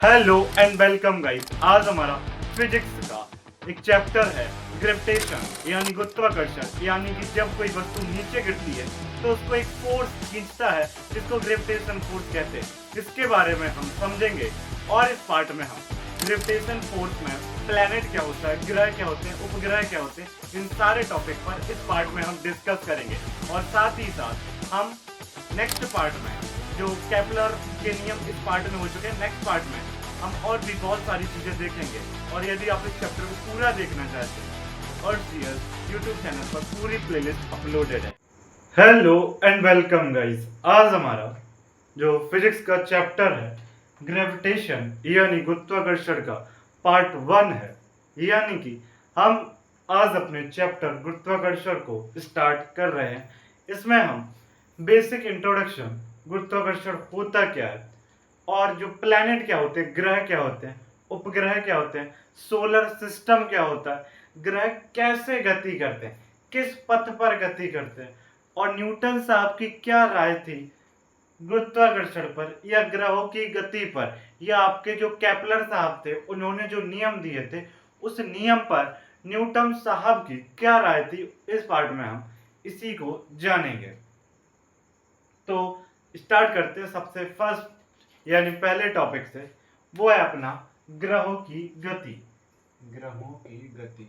Hello and welcome guys. आज हमारा physics का एक चैप्टर है ग्रेविटेशन यानी गुरुत्वाकर्षण। यानी कि जब कोई वस्तु नीचे गिरती है तो उसको एक फोर्स खींचता है जिसको ग्रेविटेशन फोर्स कहते हैं। इसके बारे में हम समझेंगे और इस पार्ट में हम ग्रेविटेशन फोर्स में प्लैनेट क्या होता है, ग्रह क्या होते हैं, उपग्रह क्या होते हैं, इन सारे टॉपिक पर इस पार्ट में हम डिस्कस करेंगे। और साथ ही साथ हम नेक्स्ट पार्ट में जो केपलर के नियम इस पार्ट में हो चुके हैं, नेक्स्ट पार्ट में हम और भी बहुत सारी चीजें देखेंगे। और यदि आप इस चैप्टर को पूरा देखना चाहते हैं और यूट्यूब चैनल पर पूरी प्लेलिस्ट अपलोडेड है। Hello and welcome guys. आज हमारा जो फिजिक्स का चैप्टर है ग्रेविटेशन यानी गुरुत्वाकर्षण का पार्ट 1 है। यानी कि हम आज अपने चैप्टर गुरुत्वाकर्षण को स्टार्ट कर रहे हैं। इसमें हम बेसिक इंट्रोडक्शन, गुरुत्वाकर्षण होता क्या है और जो प्लैनेट क्या होते हैं, ग्रह क्या होते हैं, उपग्रह क्या होते हैं, सोलर सिस्टम क्या होता है, ग्रह कैसे गति करते हैं, किस पथ पर गति करते हैं, और न्यूटन साहब की क्या राय थी गुरुत्वाकर्षण पर या ग्रहों की गति पर, या आपके जो केपलर साहब थे उन्होंने जो नियम दिए थे उस नियम पर न्यूटन साहब की क्या राय थी। इस पार्ट में हम इसी को जानेंगे। तो स्टार्ट करते हैं सबसे फर्स्ट यानी पहले टॉपिक से। वो है अपना ग्रहों की गति। ग्रहों की गति,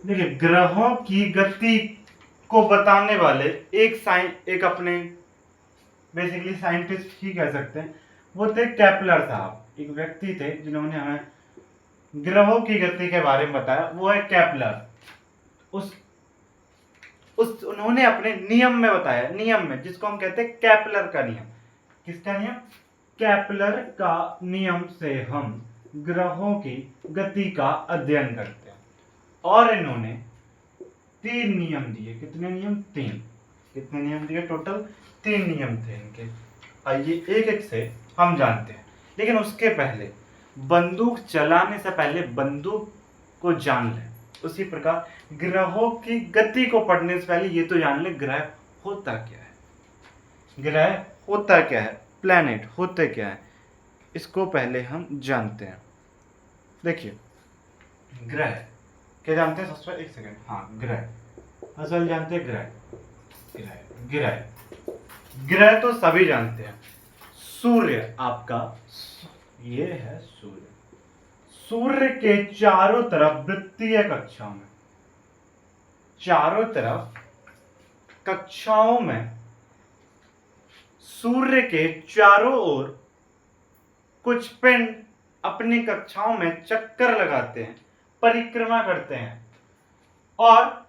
देखिए ग्रहों की गति को बताने वाले एक अपने बेसिकली साइंटिस्ट ही कह सकते हैं, वो थे केपलर साहब। एक व्यक्ति थे जिन्होंने हमें ग्रहों की गति के बारे में बताया, वो है केपलर। उस उन्होंने अपने नियम में बताया, नियम में जिसको हम कहते हैं केपलर का नियम। किसका नियम? केपलर का नियम से हम ग्रहों की गति का अध्ययन करते हैं। और इन्होंने 3 नियम दिए। कितने नियम? 3। कितने नियम दिए? टोटल 3 नियम थे इनके। आइए एक एक से हम जानते हैं। लेकिन उसके पहले बंदूक चलाने से पहले बंदूक को जान लें। उसी प्रकार ग्रहों की गति को पढ़ने से पहले ये तो जान ले ग्रह होता क्या है, ग्रह होता क्या है, प्लैनेट होते क्या है, इसको पहले हम जानते हैं। देखिए ग्रह क्या जानते हैं सबसे? एक सेकंड। हाँ, ग्रह असल जानते हैं। ग्रह ग्रह ग्रह ग्रह तो सभी जानते हैं। सूर्य आपका, ये है सूर्य। सूर्य के चारों तरफ वृत्तीय कक्षाओं में, चारों तरफ कक्षाओं में सूर्य के चारों ओर कुछ पिंड अपनी कक्षाओं में चक्कर लगाते हैं, परिक्रमा करते हैं। और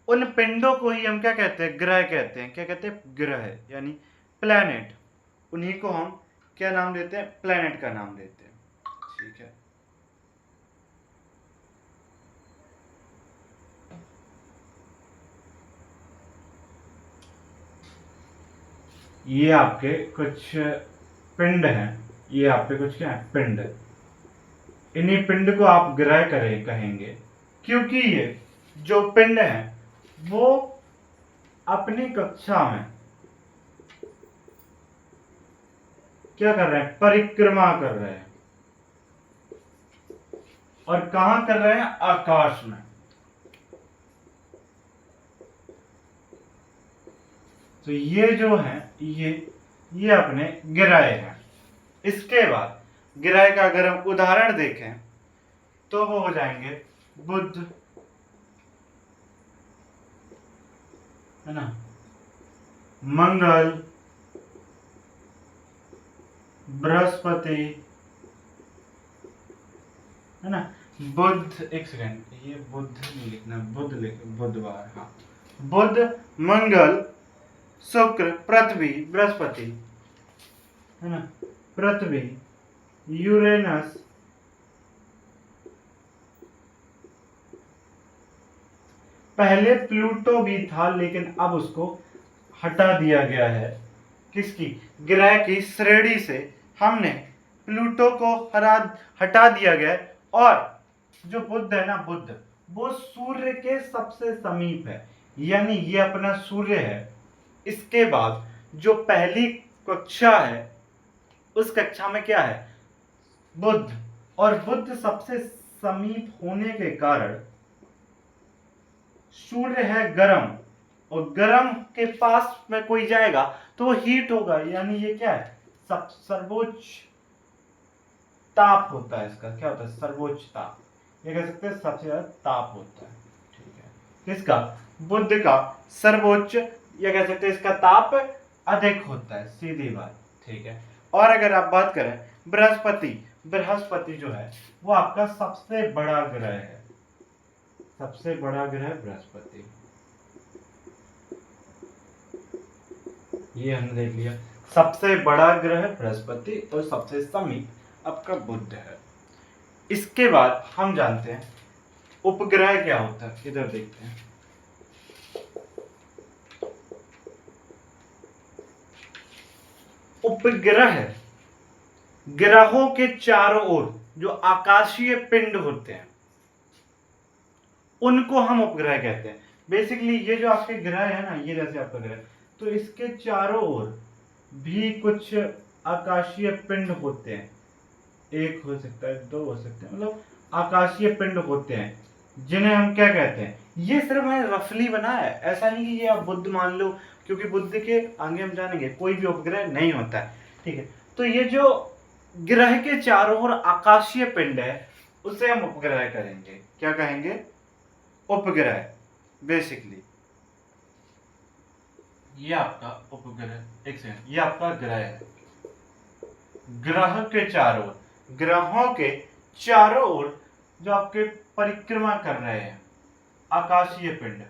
उन पिंडों को ही हम क्या कहते हैं? ग्रह कहते हैं। क्या कहते हैं? ग्रह यानी प्लैनेट। उन्हीं को हम क्या नाम देते हैं? प्लैनेट का नाम देते हैं। ठीक है। ये आपके कुछ पिंड हैं। ये आपके कुछ क्या है? पिंड। इन्हीं पिंड को आप ग्रह कहेंगे, क्योंकि ये जो पिंड हैं वो अपनी कक्षा में क्या कर रहे हैं? परिक्रमा कर रहे हैं। और कहां कर रहे हैं? आकाश में। तो ये जो है ये अपने ग्रह हैं। इसके बाद ग्रह का अगर हम उदाहरण देखें तो वो हो जाएंगे बुध, है ना, मंगल, बृहस्पति, है ना, बुध। एक सेकंड, ये बुध नहीं लिखना, बुध लिख, बुधवार। हाँ, बुध, मंगल, शुक्र, पृथ्वी, बृहस्पति, है ना, पृथ्वी, यूरेनस, पहले प्लूटो भी था लेकिन अब उसको हटा दिया गया है। किसकी? ग्रह की श्रेणी से हमने प्लूटो को हटा दिया गया है। और जो बुध है ना, बुध वो सूर्य के सबसे समीप है। यानी ये अपना सूर्य है, इसके बाद जो पहली कक्षा है उस कक्षा में क्या है, बुध, और बुध सबसे समीप होने के कारण सूर्य है गर्म, और गर्म के पास में कोई जाएगा तो वो हीट होगा, यानी ये क्या है, सर्वोच्च ताप होता है इसका, क्या होता है, सर्वोच्च ताप, ये कह सकते हैं सबसे ज्यादा ताप होता है। ठीक है, किसका, बुध का सर्वोच्च, ये कह सकते हैं इसका ताप अधिक होता है, सीधी बात। ठीक है, और अगर आप बात करें बृहस्पति, बृहस्पति जो है वो आपका सबसे बड़ा ग्रह है, सबसे बड़ा ग्रह बृहस्पति, ये हमने देख लिया, सबसे बड़ा ग्रह बृहस्पति और सबसे समीप आपका बुध है। इसके बाद हम जानते हैं उपग्रह क्या होता है, इधर देखते हैं। उपग्रह ग्रहों के चारों ओर जो आकाशीय पिंड होते हैं उनको हम उपग्रह कहते हैं। बेसिकली ये जो आपके ग्रह है ना, ये जैसे आपका ग्रह, तो इसके चारों ओर भी कुछ आकाशीय पिंड होते हैं, एक हो सकता है, दो हो सकते हैं, मतलब आकाशीय पिंड होते हैं जिन्हें हम क्या कहते हैं। ये सिर्फ मैंने रफली बनाया है, ऐसा नहीं कि ये आप बुध मान लो, क्योंकि बुध के आगे हम जानेंगे कोई भी उपग्रह नहीं होता है। ठीक है, तो ये जो ग्रह के चारों ओर आकाशीय पिंड है उसे हम उपग्रह करेंगे, क्या कहेंगे, उपग्रह। बेसिकली ये आपका उपग्रह, एक सेकंड, ये आपका ग्रह है, ग्रह के चारों ओर, ग्रहों के चारों ओर जो आपके परिक्रमा कर रहे हैं आकाशीय पिंड,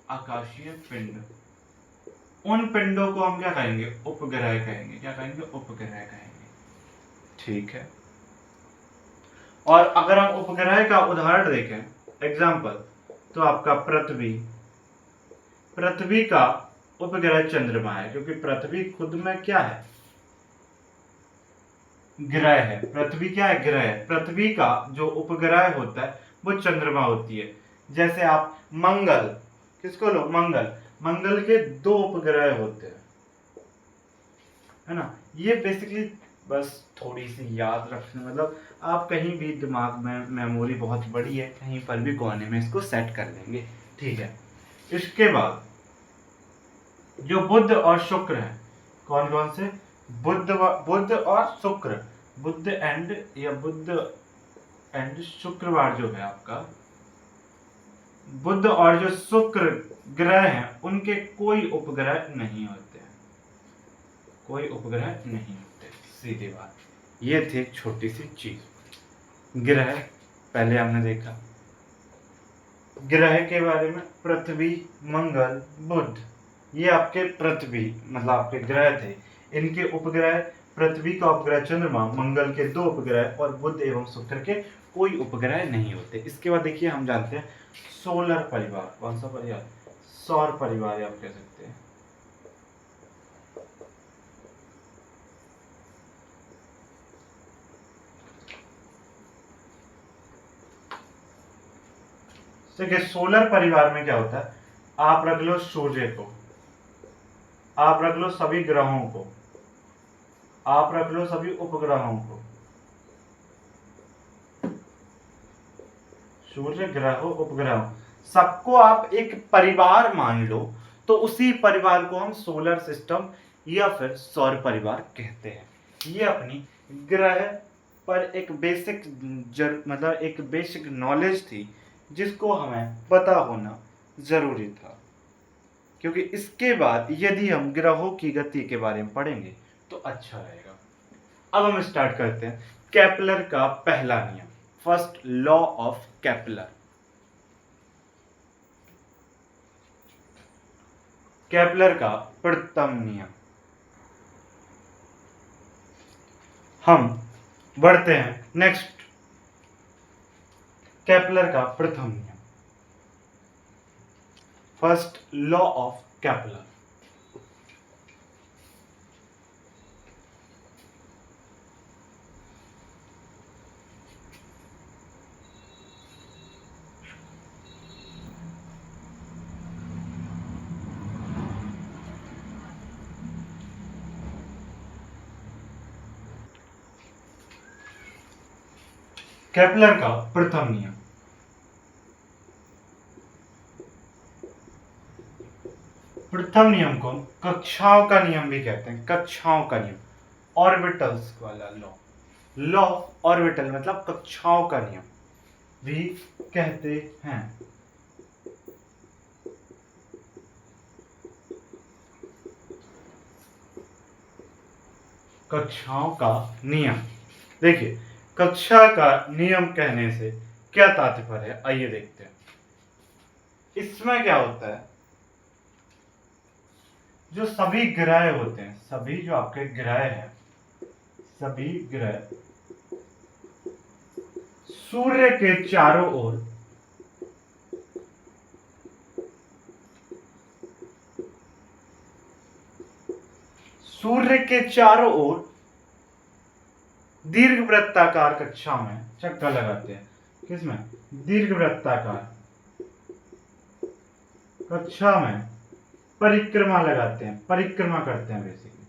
आकाशीय पिंड, उन पिंडों को हम क्या कहेंगे, उपग्रह कहेंगे, क्या कहेंगे, उपग्रह कहेंगे। ठीक है, और अगर हम उपग्रह का उदाहरण देखें, एग्जाम्पल, तो आपका पृथ्वी, पृथ्वी का उपग्रह चंद्रमा है, क्योंकि पृथ्वी खुद में क्या है, ग्रह है। पृथ्वी क्या है, ग्रह है। पृथ्वी का जो उपग्रह होता है वो चंद्रमा होती है। जैसे आप मंगल, किसको लो, मंगल, मंगल के दो उपग्रह होते हैं, है ना। ये बेसिकली बस थोड़ी सी याद रखना, मतलब आप कहीं भी दिमाग में, मेमोरी बहुत बड़ी है, कहीं पर भी कोने में इसको सेट कर लेंगे। ठीक है, इसके बाद जो बुध और शुक्र है, कौन कौन से, बुध और शुक्र, बुध एंड, या बुध एंड शुक्रवार जो है आपका, बुध और जो शुक्र ग्रह हैं उनके कोई उपग्रह नहीं होते हैं, कोई उपग्रह नहीं होते, सीधी बात। ये थी एक छोटी सी चीज। ग्रह पहले हमने देखा, ग्रह के बारे में, पृथ्वी, मंगल, बुध, ये आपके पृथ्वी मतलब आपके ग्रह थे। इनके उपग्रह, पृथ्वी का उपग्रह चंद्रमा, मंगल के दो उपग्रह, और बुध एवं शुक्र के कोई उपग्रह नहीं होते। इसके बाद देखिए हम जानते हैं सोलर परिवार, कौन सा परिवार, सौर परिवार आप कह सकते हैं। देखिए सोलर परिवार में क्या होता है, आप रख लो सूर्य को, आप रख लो सभी ग्रहों को, आप रख लो सभी उपग्रहों को, सूर्य, ग्रहों, उपग्रहों, सबको आप एक परिवार मान लो, तो उसी परिवार को हम सोलर सिस्टम या फिर सौर परिवार कहते हैं। ये अपनी ग्रह पर एक बेसिक मतलब एक बेसिक नॉलेज थी जिसको हमें पता होना जरूरी था, क्योंकि इसके बाद यदि हम ग्रहों की गति के बारे में पढ़ेंगे तो अच्छा रहेगा। अब हम स्टार्ट करते हैं केपलर का पहला नियम, first law of Kepler. Kepler का प्रथम नियम, हम बढ़ते हैं नेक्स्ट, केपलर का प्रथम नियम, first law of Kepler. Kepler का प्रथम नियम। प्रथम नियम को कक्षाओं का नियम भी कहते हैं, कक्षाओं का नियम, ऑर्बिटल्स वाला लॉ, लॉ ऑर्बिटल मतलब कक्षाओं का नियम भी कहते हैं। कक्षाओं का नियम, देखिए कक्षा का नियम कहने से क्या तात्पर्य है, आइए देखते हैं। इसमें क्या होता है, जो सभी ग्रह होते हैं, सभी जो आपके ग्रह हैं, सभी ग्रह सूर्य के चारों ओर सूर्य के चारों ओर दीर्घवृत्ताकार कक्षा में चक्कर लगाते हैं। किसमें? दीर्घवृत्ताकार कक्षा में परिक्रमा लगाते हैं, परिक्रमा करते हैं बेसिकली,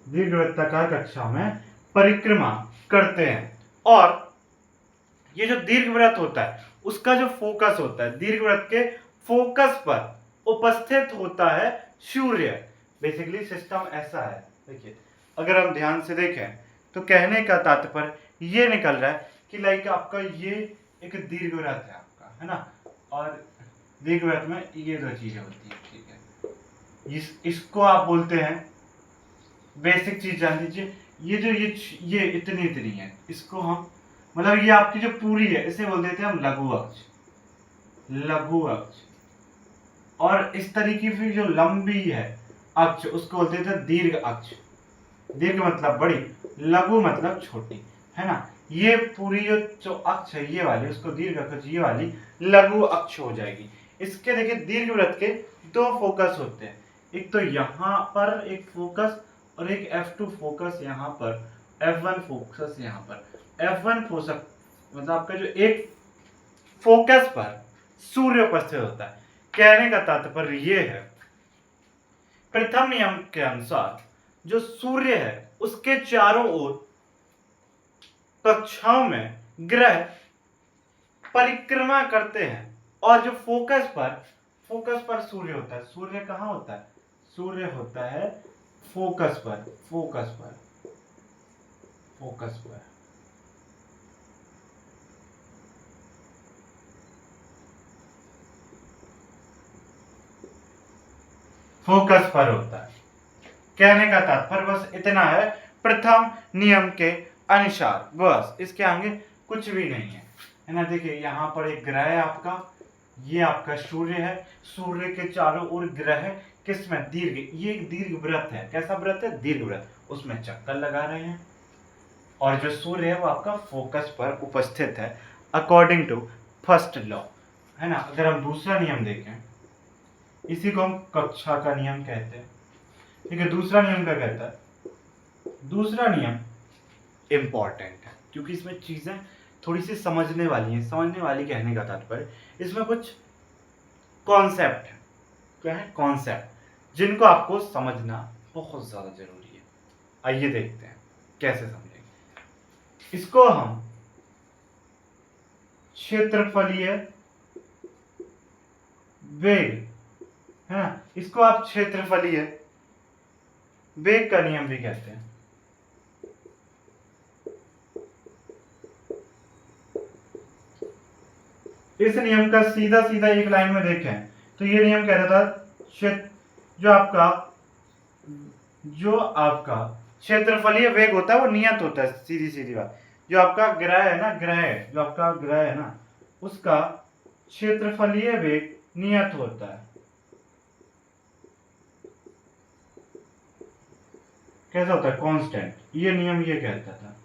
दीर्घवृत्ताकार कक्षा में परिक्रमा करते हैं। और ये जो दीर्घवृत्त होता है उसका जो फोकस होता है, दीर्घवृत्त के फोकस पर उपस्थित होता है सूर्य। बेसिकली सिस्टम ऐसा है, देखिए अगर हम ध्यान से देखें तो कहने का तात्पर्य ये निकल रहा है कि लाइक आपका ये एक दीर्घवृत्त है आपका, है ना, और दीर्घवृत्त में ये दो चीजें होती है, ठीक है। इसको आप बोलते हैं, बेसिक चीज जान लीजिए, ये जो ये इतनी है, इसको हम मतलब ये आपकी जो पूरी है इसे बोल देते हैं हम लघु अक्ष, लघु अक्ष। और इस तरीके की जो लंबी है अक्ष उसको बोलते थे दीर्घ अक्ष। दीर्घ मतलब बड़ी, लघु मतलब छोटी, है ना। ये पूरी जो अक्ष है ये वाली, उसको दीर्घ अक्ष, ये वाली लघु अक्ष हो जाएगी। इसके देखिए दीर्घवृत्त के दो फोकस होते हैं, एक तो यहाँ पर एक फोकस और एक F2 फोकस यहाँ पर, F1 फोकस यहाँ पर। F1 फोकस मतलब आपका जो एक फोकस पर सूर्य उपस्थित होता है। कहने का तात्पर्य ये है, प्रथम नियम के अनुसार जो सूर्य है उसके चारों ओर कक्षाओं में ग्रह परिक्रमा करते हैं, और जो फोकस पर सूर्य होता है। सूर्य कहाँ होता है? सूर्य होता है फोकस पर, फोकस पर, फोकस पर। फोकस पर होता है। कहने का तात्पर्य बस इतना है, प्रथम नियम के अनुसार, बस इसके आगे कुछ भी नहीं है ना। देखिए यहाँ पर एक ग्रह है आपका, ये आपका सूर्य है, सूर्य के चारों ओर ग्रह है, किसमें? दीर्घ, ये एक दीर्घ वृत्त है। कैसा वृत्त है? दीर्घ वृत्त, उसमें चक्कर लगा रहे हैं। और जो सूर्य है वो आपका फोकस पर उपस्थित है, अकॉर्डिंग टू फर्स्ट लॉ, है ना। अगर हम दूसरा नियम देखें, इसी को हम कक्षा का नियम कहते हैं, ठीक है। दूसरा नियम क्या कहता है? दूसरा नियम इंपॉर्टेंट है क्योंकि इसमें चीजें थोड़ी सी समझने वाली हैं। समझने वाली कहने का तात्पर्य, इसमें कुछ कॉन्सेप्ट है। क्या है? कॉन्सेप्ट, जिनको आपको समझना बहुत ज्यादा जरूरी है। आइए देखते हैं कैसे समझेंगे। इसको हम क्षेत्रफलीय वेग, है ना, इसको आप क्षेत्रफलीय वेग का नियम भी कहते हैं। इस नियम का सीधा सीधा एक लाइन में देखें तो ये नियम कह रहा था, जो आपका क्षेत्रफलीय वेग होता है वो नियत होता है, सीधी सीधी बात। जो आपका ग्रह है ना, जो आपका ग्रह है ना, उसका क्षेत्रफलीय वेग नियत होता है। कैसा होता है? कांस्टेंट। ये नियम ये कहता था।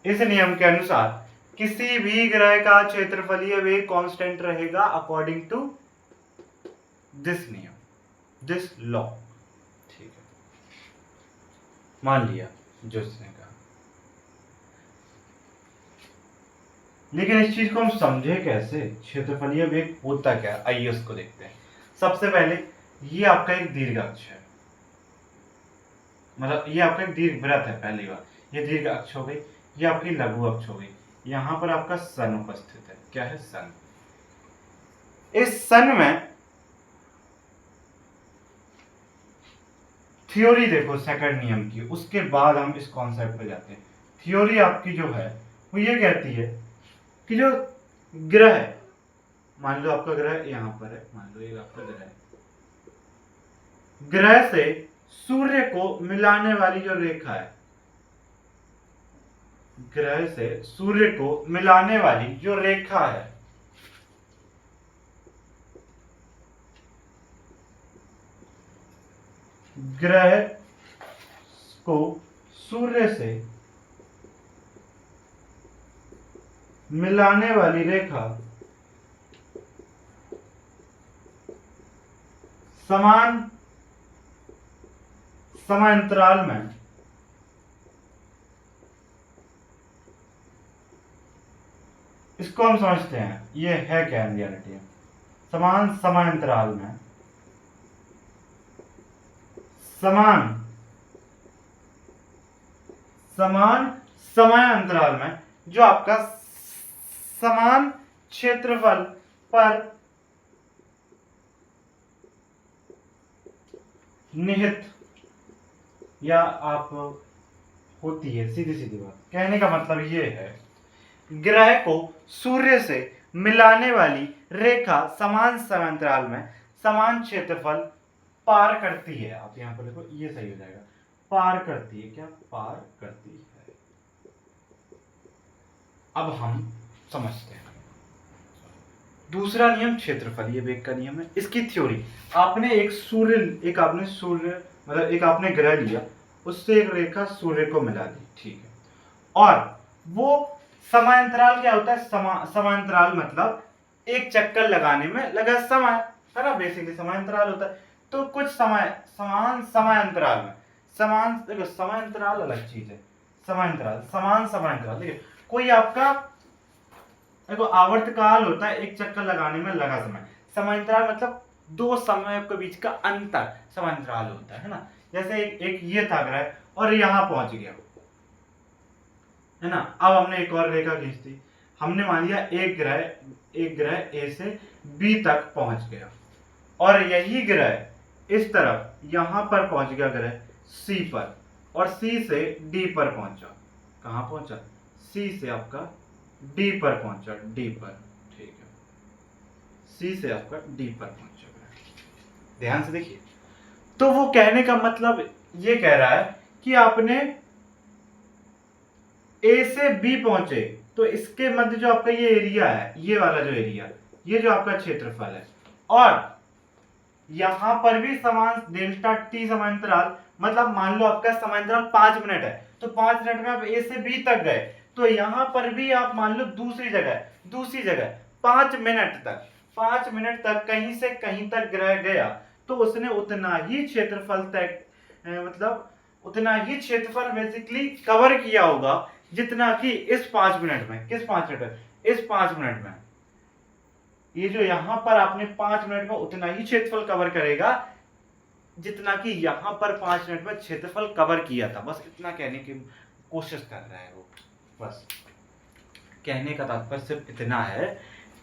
इस नियम के अनुसार किसी भी ग्रह का क्षेत्रफलीय वेग कांस्टेंट रहेगा, अकॉर्डिंग टू दिस नियम, दिस लॉ, ठीक है। मान लिया जो इसने कहा, लेकिन इस चीज को हम समझे कैसे? क्षेत्रफलीय वेग होता क्या? आइए उसको देखते हैं। सबसे पहले ये आपका एक दीर्घ अक्ष है, मतलब ये आपका एक दीर्घ वृत्त है। पहली बात, ये दीर्घ अक्ष हो गई। ये आपकी लघु अक्ष हो गई। यहां पर आपका सन उपस्थित है। क्या है? सन। इस सन में थ्योरी देखो सेकंड नियम की, उसके बाद हम इस कॉन्सेप्ट पे जाते हैं। थ्योरी आपकी जो है वो ये कहती है कि जो ग्रह, मान लो आपका ग्रह यहां पर है, मान लो ये आपका ग्रह है, ग्रह से सूर्य को मिलाने वाली जो रेखा है, ग्रह से सूर्य को मिलाने वाली जो रेखा है, ग्रह को सूर्य से मिलाने वाली रेखा समान समांतराल में इसको हम समझते हैं ये है क्या इन रियलिटी। समान समांतराल में, समान समय अंतराल में जो आपका समान क्षेत्रफल पर निहित, या आप होती है सीधी सीधी बात कहने का मतलब ये है, ग्रह को सूर्य से मिलाने वाली रेखा समान समांतराल में समान क्षेत्रफल पार करती है। आप यहां पर देखो ये सही हो जाएगा, पार करती है। क्या? पार करती है। अब हम समझते हैं दूसरा नियम क्षेत्रफल, ये वेग का नियम है। इसकी थ्योरी, आपने एक सूर्य मतलब एक आपने ग्रह लिया, उससे एक रेखा सूर्य को मिला दी, ठीक है, और वो समांतराल क्या होता है? समांतराल मतलब एक चक्कर लगाने में लगा समय, है ना, बेसिकली समांतराल होता है। तो कुछ समान समांतराल में, देखो समांतराल अलग चीज है, समान समांतराल देखिए, कोई आपका देखो आवर्तकाल होता है एक चक्कर लगाने में लगा समय, समांतराल मतलब दो समय के बीच का अंतर समांतराल होता है ना। जैसे एक ये था ग्रह और यहां पहुंच गया, है ना। अब हमने एक और रेखा खींच दी, हमने मान लिया एक ग्रह ए से बी तक पहुंच गया, और यही ग्रह इस तरफ यहां पर पहुंच गया, ग्रह सी पर, और सी से डी पर पहुंचा। कहां पहुंचा? सी से आपका डी पर पहुंचा, डी पर, ठीक है, सी से आपका डी पर पहुंचा। ध्यान से देखिए, तो वो कहने का मतलब ये कह रहा है कि आपने ए से बी पहुंचे, तो इसके मध्य जो आपका ये एरिया है, ये वाला जो एरिया, ये जो आपका क्षेत्रफल है, और यहां पर भी समान डेल्टा टी समांतराल, मतलब मान लो आपका समांतराल 5 मिनट है, तो 5 मिनट में आप ए से बी तक गए, तो यहां पर भी आप मान लो दूसरी जगह 5 मिनट तक कहीं से कहीं तक ग्रह गया, तो उसने उतना ही क्षेत्रफल तक मतलब उतना ही क्षेत्रफल बेसिकली कवर किया होगा जितना कि इस 5 मिनट में। किस 5 मिनट में? इस 5 मिनट में। ये जो यहां पर आपने 5 मिनट में उतना ही क्षेत्रफल कवर करेगा जितना कि यहां पर 5 मिनट में क्षेत्रफल कवर किया था। बस इतना कहने की कोशिश कर रहा है वो। बस कहने का तात्पर्य सिर्फ इतना है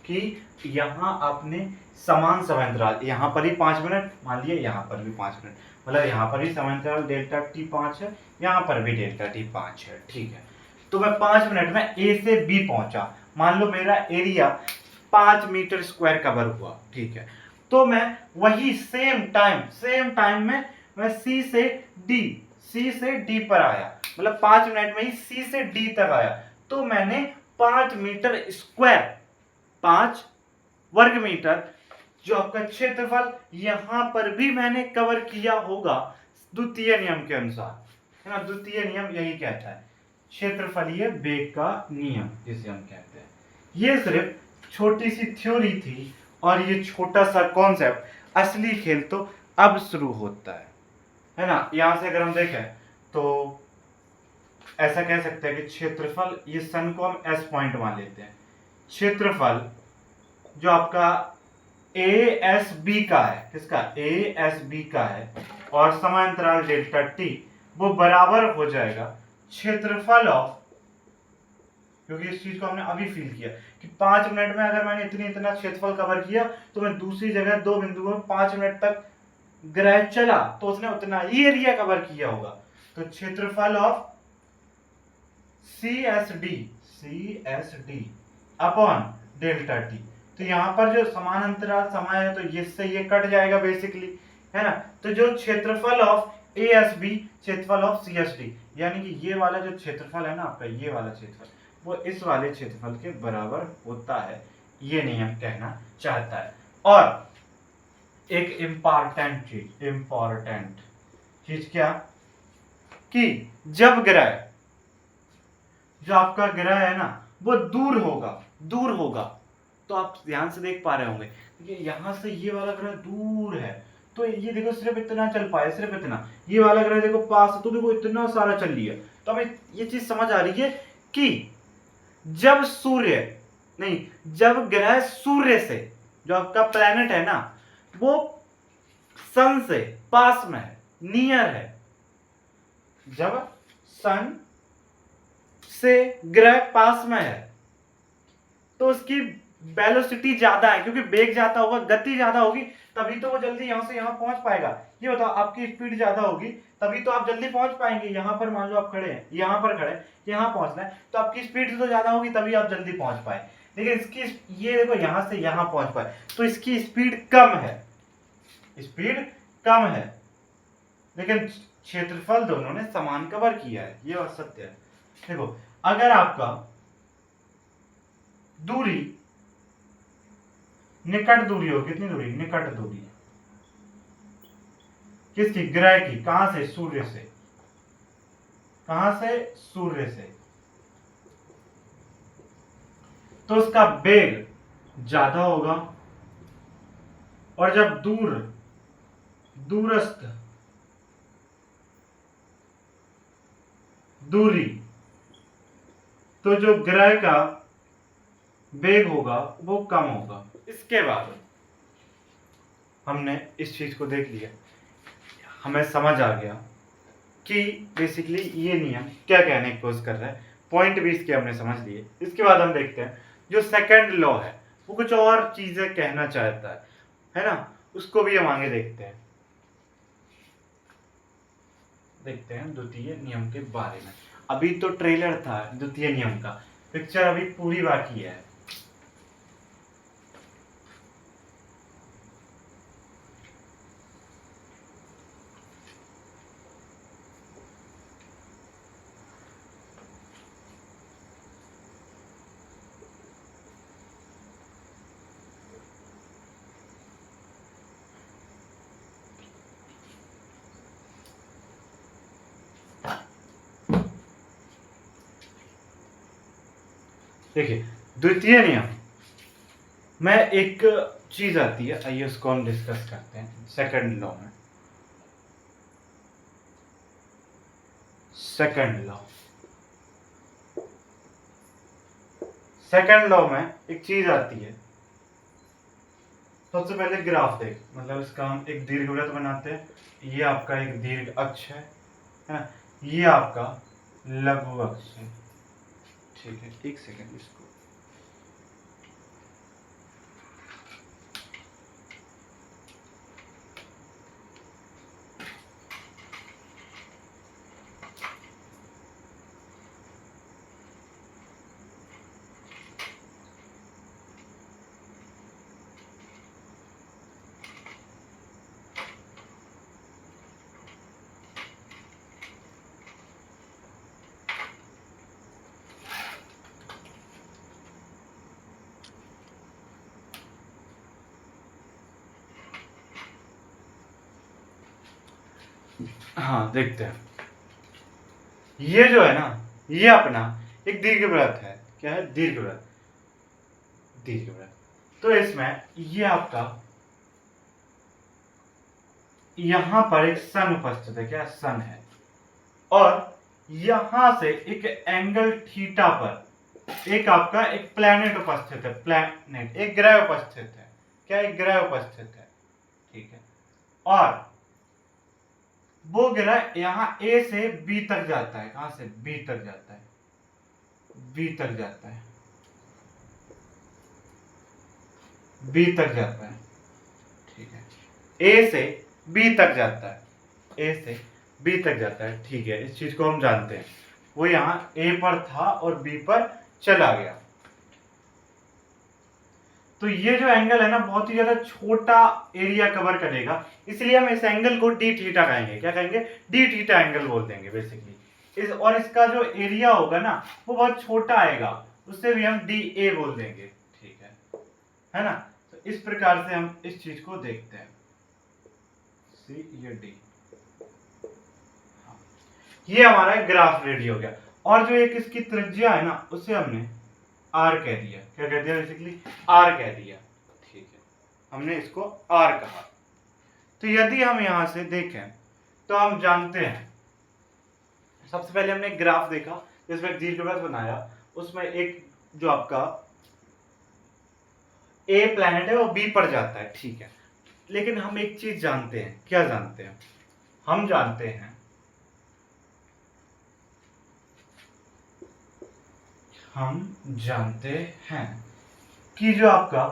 कि यहां आपने समान समांतराल, यहां पर ही 5 मिनट मान लिए, यहां पर भी 5 मिनट, मतलब यहां पर भी समांतराल डेल्टा टी 5 है, यहां पर भी डेल्टा टी 5 है, ठीक है। तो मैं 5 मिनट में ए से बी पहुंचा, मान लो मेरा एरिया 5 मीटर स्क्वायर कवर हुआ, ठीक है। तो मैं वही सेम टाइम में मैं सी से डी पर आया, मतलब 5 मिनट में ही सी से डी तक आया, तो मैंने 5 मीटर स्क्वायर, 5 वर्ग मीटर जो आपका क्षेत्रफल यहां पर भी मैंने कवर किया होगा द्वितीय नियम के अनुसार, है ना। द्वितीय नियम यही कहता है, क्षेत्रफलीय वेग का नियम जिसे हम कहते हैं। ये सिर्फ छोटी सी थ्योरी थी, और ये छोटा सा कॉन्सेप्ट, असली खेल तो अब शुरू होता है ना। यहां से अगर हम देखें तो ऐसा कह सकते हैं कि क्षेत्रफल, ये सन को हम एस पॉइंट मान लेते हैं, क्षेत्रफल जो आपका ए एस बी का है, किसका? ए एस बी का है, और समांतराल डेल्टा टी, वो बराबर हो जाएगा क्षेत्रफल ऑफ क्योंकि इस चीज को हमने अभी फील किया कि 5 मिनट में अगर मैंने इतना क्षेत्रफल कवर किया तो मैं दूसरी जगह 2 बिंदुओं में 5 मिनट तक ग्रह चला तो उसने उतना ही एरिया कवर किया होगा। तो क्षेत्रफल of C S D upon delta T, तो यहाँ पर जो समान अंतराल समय है तो इससे ये कट जाएगा बेसिकली, है ना। तो जो क्षेत्रफल ऑफ ए एस बी क्षेत्रफल ऑफ सी एस डी, यानी कि ये वाला जो क्षेत्रफल है ना आपका, ये वाला क्षेत्रफल वो इस वाले क्षेत्रफल के बराबर होता है, ये नियम कहना चाहता है। और एक इम्पॉर्टेंट चीज क्या, कि जब ग्रह, जो आपका ग्रह है ना वो दूर होगा, तो आप ध्यान से देख पा रहे होंगे कि यहां से ये वाला ग्रह दूर है, तो ये देखो सिर्फ इतना चल पाए, सिर्फ इतना। ये वाला ग्रह देखो पास है तो देखो इतना सारा चल लिया। तो हमें ये चीज समझ आ रही है कि जब ग्रह सूर्य से, जो आपका प्लैनेट है ना वो सन से पास में है, नियर है, जब सन से ग्रह पास में है तो उसकी वेलोसिटी ज्यादा है, क्योंकि वेग ज्यादा होगा, गति ज्यादा होगी, तभी तो वो जल्दी यहां से यहां पहुंच पाएगा। ये बताओ, आपकी स्पीड ज्यादा होगी तभी तो आप जल्दी पहुंच पाएंगे। यहां पर मान लो आप खड़े हैं, यहां पर खड़े, यहां पहुंचना है तो आपकी स्पीड तो ज्यादा होगी तभी आप जल्दी पहुंच पाए। लेकिन इसकी, ये देखो यहां से यहां पहुंच पाए तो इसकी स्पीड कम है, लेकिन क्षेत्रफल दोनों ने समान कवर किया है, ये बात सत्य है। देखो अगर आपका दूरी, निकट दूरी हो, कितनी दूरी, निकट दूरी किसकी, ग्रह की, कहां से, सूर्य से, तो उसका वेग ज्यादा होगा, और जब दूरस्थ दूरी, तो जो ग्रह का वेग होगा वो कम होगा। इसके बाद हमने इस चीज को देख लिया, हमें समझ आ गया कि बेसिकली ये नियम क्या कहने की कोशिश कर रहा है, पॉइंट भी इसके हमने समझ लिए। इसके बाद हम देखते हैं जो सेकंड लॉ है वो कुछ और चीजें कहना चाहता है ना, उसको भी हम आगे देखते हैं द्वितीय नियम के बारे में। अभी तो ट्रेलर था द्वितीय नियम का, पिक्चर अभी पूरी बाकी है। देखिए द्वितीय नियम में एक चीज आती है, आइए उसको हम डिस्कस करते हैं। सेकंड लॉ में एक चीज आती है, सबसे पहले ग्राफ देख, मतलब इसका हम एक दीर्घवृत्त बनाते हैं, ये आपका एक दीर्घ अक्ष है ना, ये आपका लघु अक्ष है, ठीक है। एक सेकंड इसको, हाँ देखते हैं। ये जो है ना, ये अपना एक दीर्घवृत्त है, क्या है, दीर्घवृत्त। तो इसमें ये आपका यहां पर एक सन उपस्थित है, क्या सन है, और यहां से एक एंगल थीटा पर एक आपका एक प्लैनेट उपस्थित है, एक ग्रह उपस्थित है, क्या एक ग्रह उपस्थित है, ठीक है। और वो ग्रह यहां ए से बी तक जाता है, कहां से, बी तक जाता है, बी तक जाता है, बी तक जाता है, ठीक है, ए से बी तक जाता है, ए से बी तक जाता है, ठीक है, इस चीज को हम जानते हैं। वो यहाँ ए पर था और बी पर चला गया। तो ये जो एंगल है ना बहुत ही ज्यादा छोटा एरिया कवर करेगा, इसलिए हम इस एंगल को डी थीटा कहेंगे। क्या कहेंगे? डी थीटा एंगल बोल देंगे बेसिकली। और इसका जो एरिया होगा ना वो बहुत छोटा आएगा, उससे भी हम डी ए बोल देंगे, ठीक है ना। तो इस प्रकार से हम इस चीज को देखते हैं, सी ये डी, ये हमारा ग्राफ रेडी हो गया। और जो एक इसकी त्रिज्या है ना उसे हमने आर कह दिया। क्या कह दिया? बेसिकली आर कह दिया, ठीक है, हमने इसको आर कहा। तो यदि हम यहां से देखें तो हम जानते हैं, सबसे पहले हमने एक ग्राफ देखा जिसमें एक दीर्घवृत्त बनाया, उसमें एक जो आपका ए प्लैनेट है वो बी पर जाता है, ठीक है। लेकिन हम एक चीज जानते हैं। क्या जानते हैं? हम जानते हैं कि जो आपका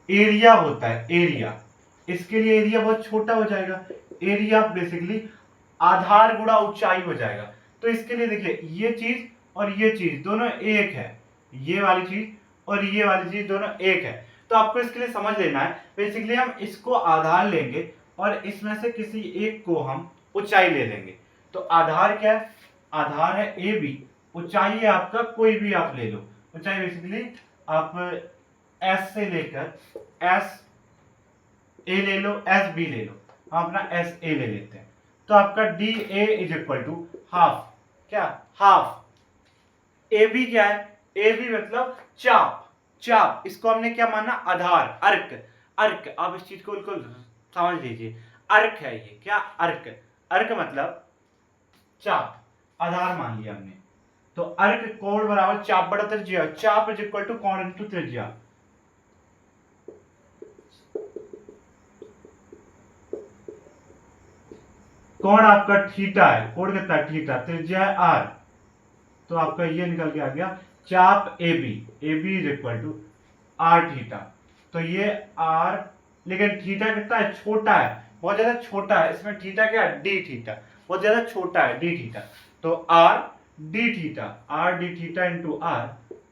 एरिया होता है, एरिया, इसके लिए एरिया बहुत छोटा हो जाएगा। एरिया बेसिकली आधार गुणा ऊंचाई हो जाएगा। तो इसके लिए देखिए ये चीज और ये चीज दोनों एक है, ये वाली चीज और ये वाली चीज दोनों एक है। तो आपको इसके लिए समझ लेना है, बेसिकली हम इसको आधार लेंगे और इसमें से किसी एक को हम ऊंचाई ले लेंगे। तो आधार क्या है? आधार है ए बी, ऊंचाई है आपका कोई भी आप ले लो। ऊंचाई बेसिकली आप एस से लेकर एस ए ले लो, एस बी ले लो, हम अपना एस ए ले लेते हैं। तो आपका D A is equal to half, क्या? हाफ। ए बी क्या है? ए बी मतलब चाप, चाप, इसको हमने क्या माना? आधार, अर्क, अर्क। आप इस चीज को बिल्कुल समझ लीजिए, अर्क है ये, क्या? अर्क, अर्क मतलब चाप, आधार मान लिया हमने। तो अर्क कोण बराबर चाप बटा त्रिज्या, चाप इज इक्वल टू कोण इनटू त्रिज्या। कोण आपका थीटा है, कोण कितना है? थीटा, त्रिज्या है आर, तो आपका ये निकल के आ गया चाप A B, A B is equal to R theta. तो ये आर, लेकिन थीटा कितना है? छोटा है, बहुत ज्यादा छोटा है। इसमें थीटा क्या है? डी थीटा, बहुत ज्यादा छोटा है, डी थीटा। तो R D theta, R D theta into R,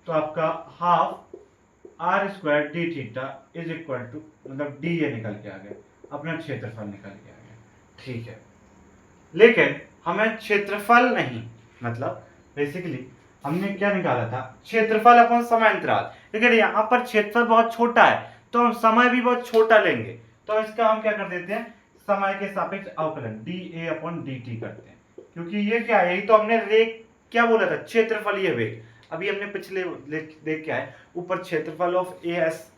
तो आपका half R square D theta is equal to, मतलब डी ये निकल के आ गया, अपना क्षेत्रफल निकल के आ गया, ठीक है। लेकिन हमें क्षेत्रफल नहीं, मतलब बेसिकली हमने क्या निकाला था? क्षेत्रफल अपन समांतराल। लेकिन यहाँ पर क्षेत्रफल बहुत छोटा है तो हम समय भी बहुत छोटा लेंगे। तो इसका हम क्या कर देते हैं? समय के सापेक्ष अवकलन D A upon D T करते हैं, क्योंकि ये क्या है? यही तो हमने रेख क्या बोला था? क्षेत्रफलीय वेग। अभी हमने पिछले देख क्या है, ऊपर क्षेत्रफल ऑफ ए एस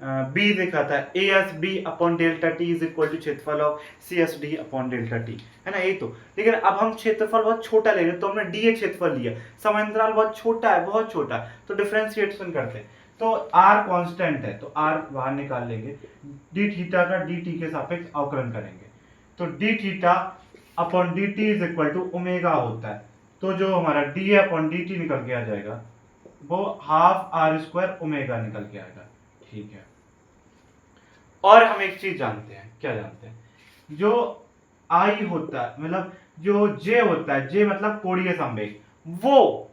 बी देखा था, A S B upon delta T is equal to क्षेत्रफल of C S D upon delta T, है ना? यही तो। लेकिन अब हम क्षेत्रफल बहुत छोटा ले रहे हैं तो हमने डी ए क्षेत्रफल लिया, समांतराल बहुत छोटा है, बहुत छोटा, तो डिफरेंशिएशन करते हैं। तो आर कांस्टेंट है तो आर बाहर निकाल लेंगे, डी थीटा का डी टी के सापेक्ष अवकलन करेंगे। तो D theta upon D T is equal to omega होता है। तो जो हमारा D A upon D T निकल के आ जाएगा वो हाफ आर स्क्वायर ओमेगा निकल के आएगा, ठीक है। और हम एक चीज जानते हैं, क्या जानते हैं? जो आई होता है, मतलब जो जे होता है, जे मतलब कोणीय संवेग, वो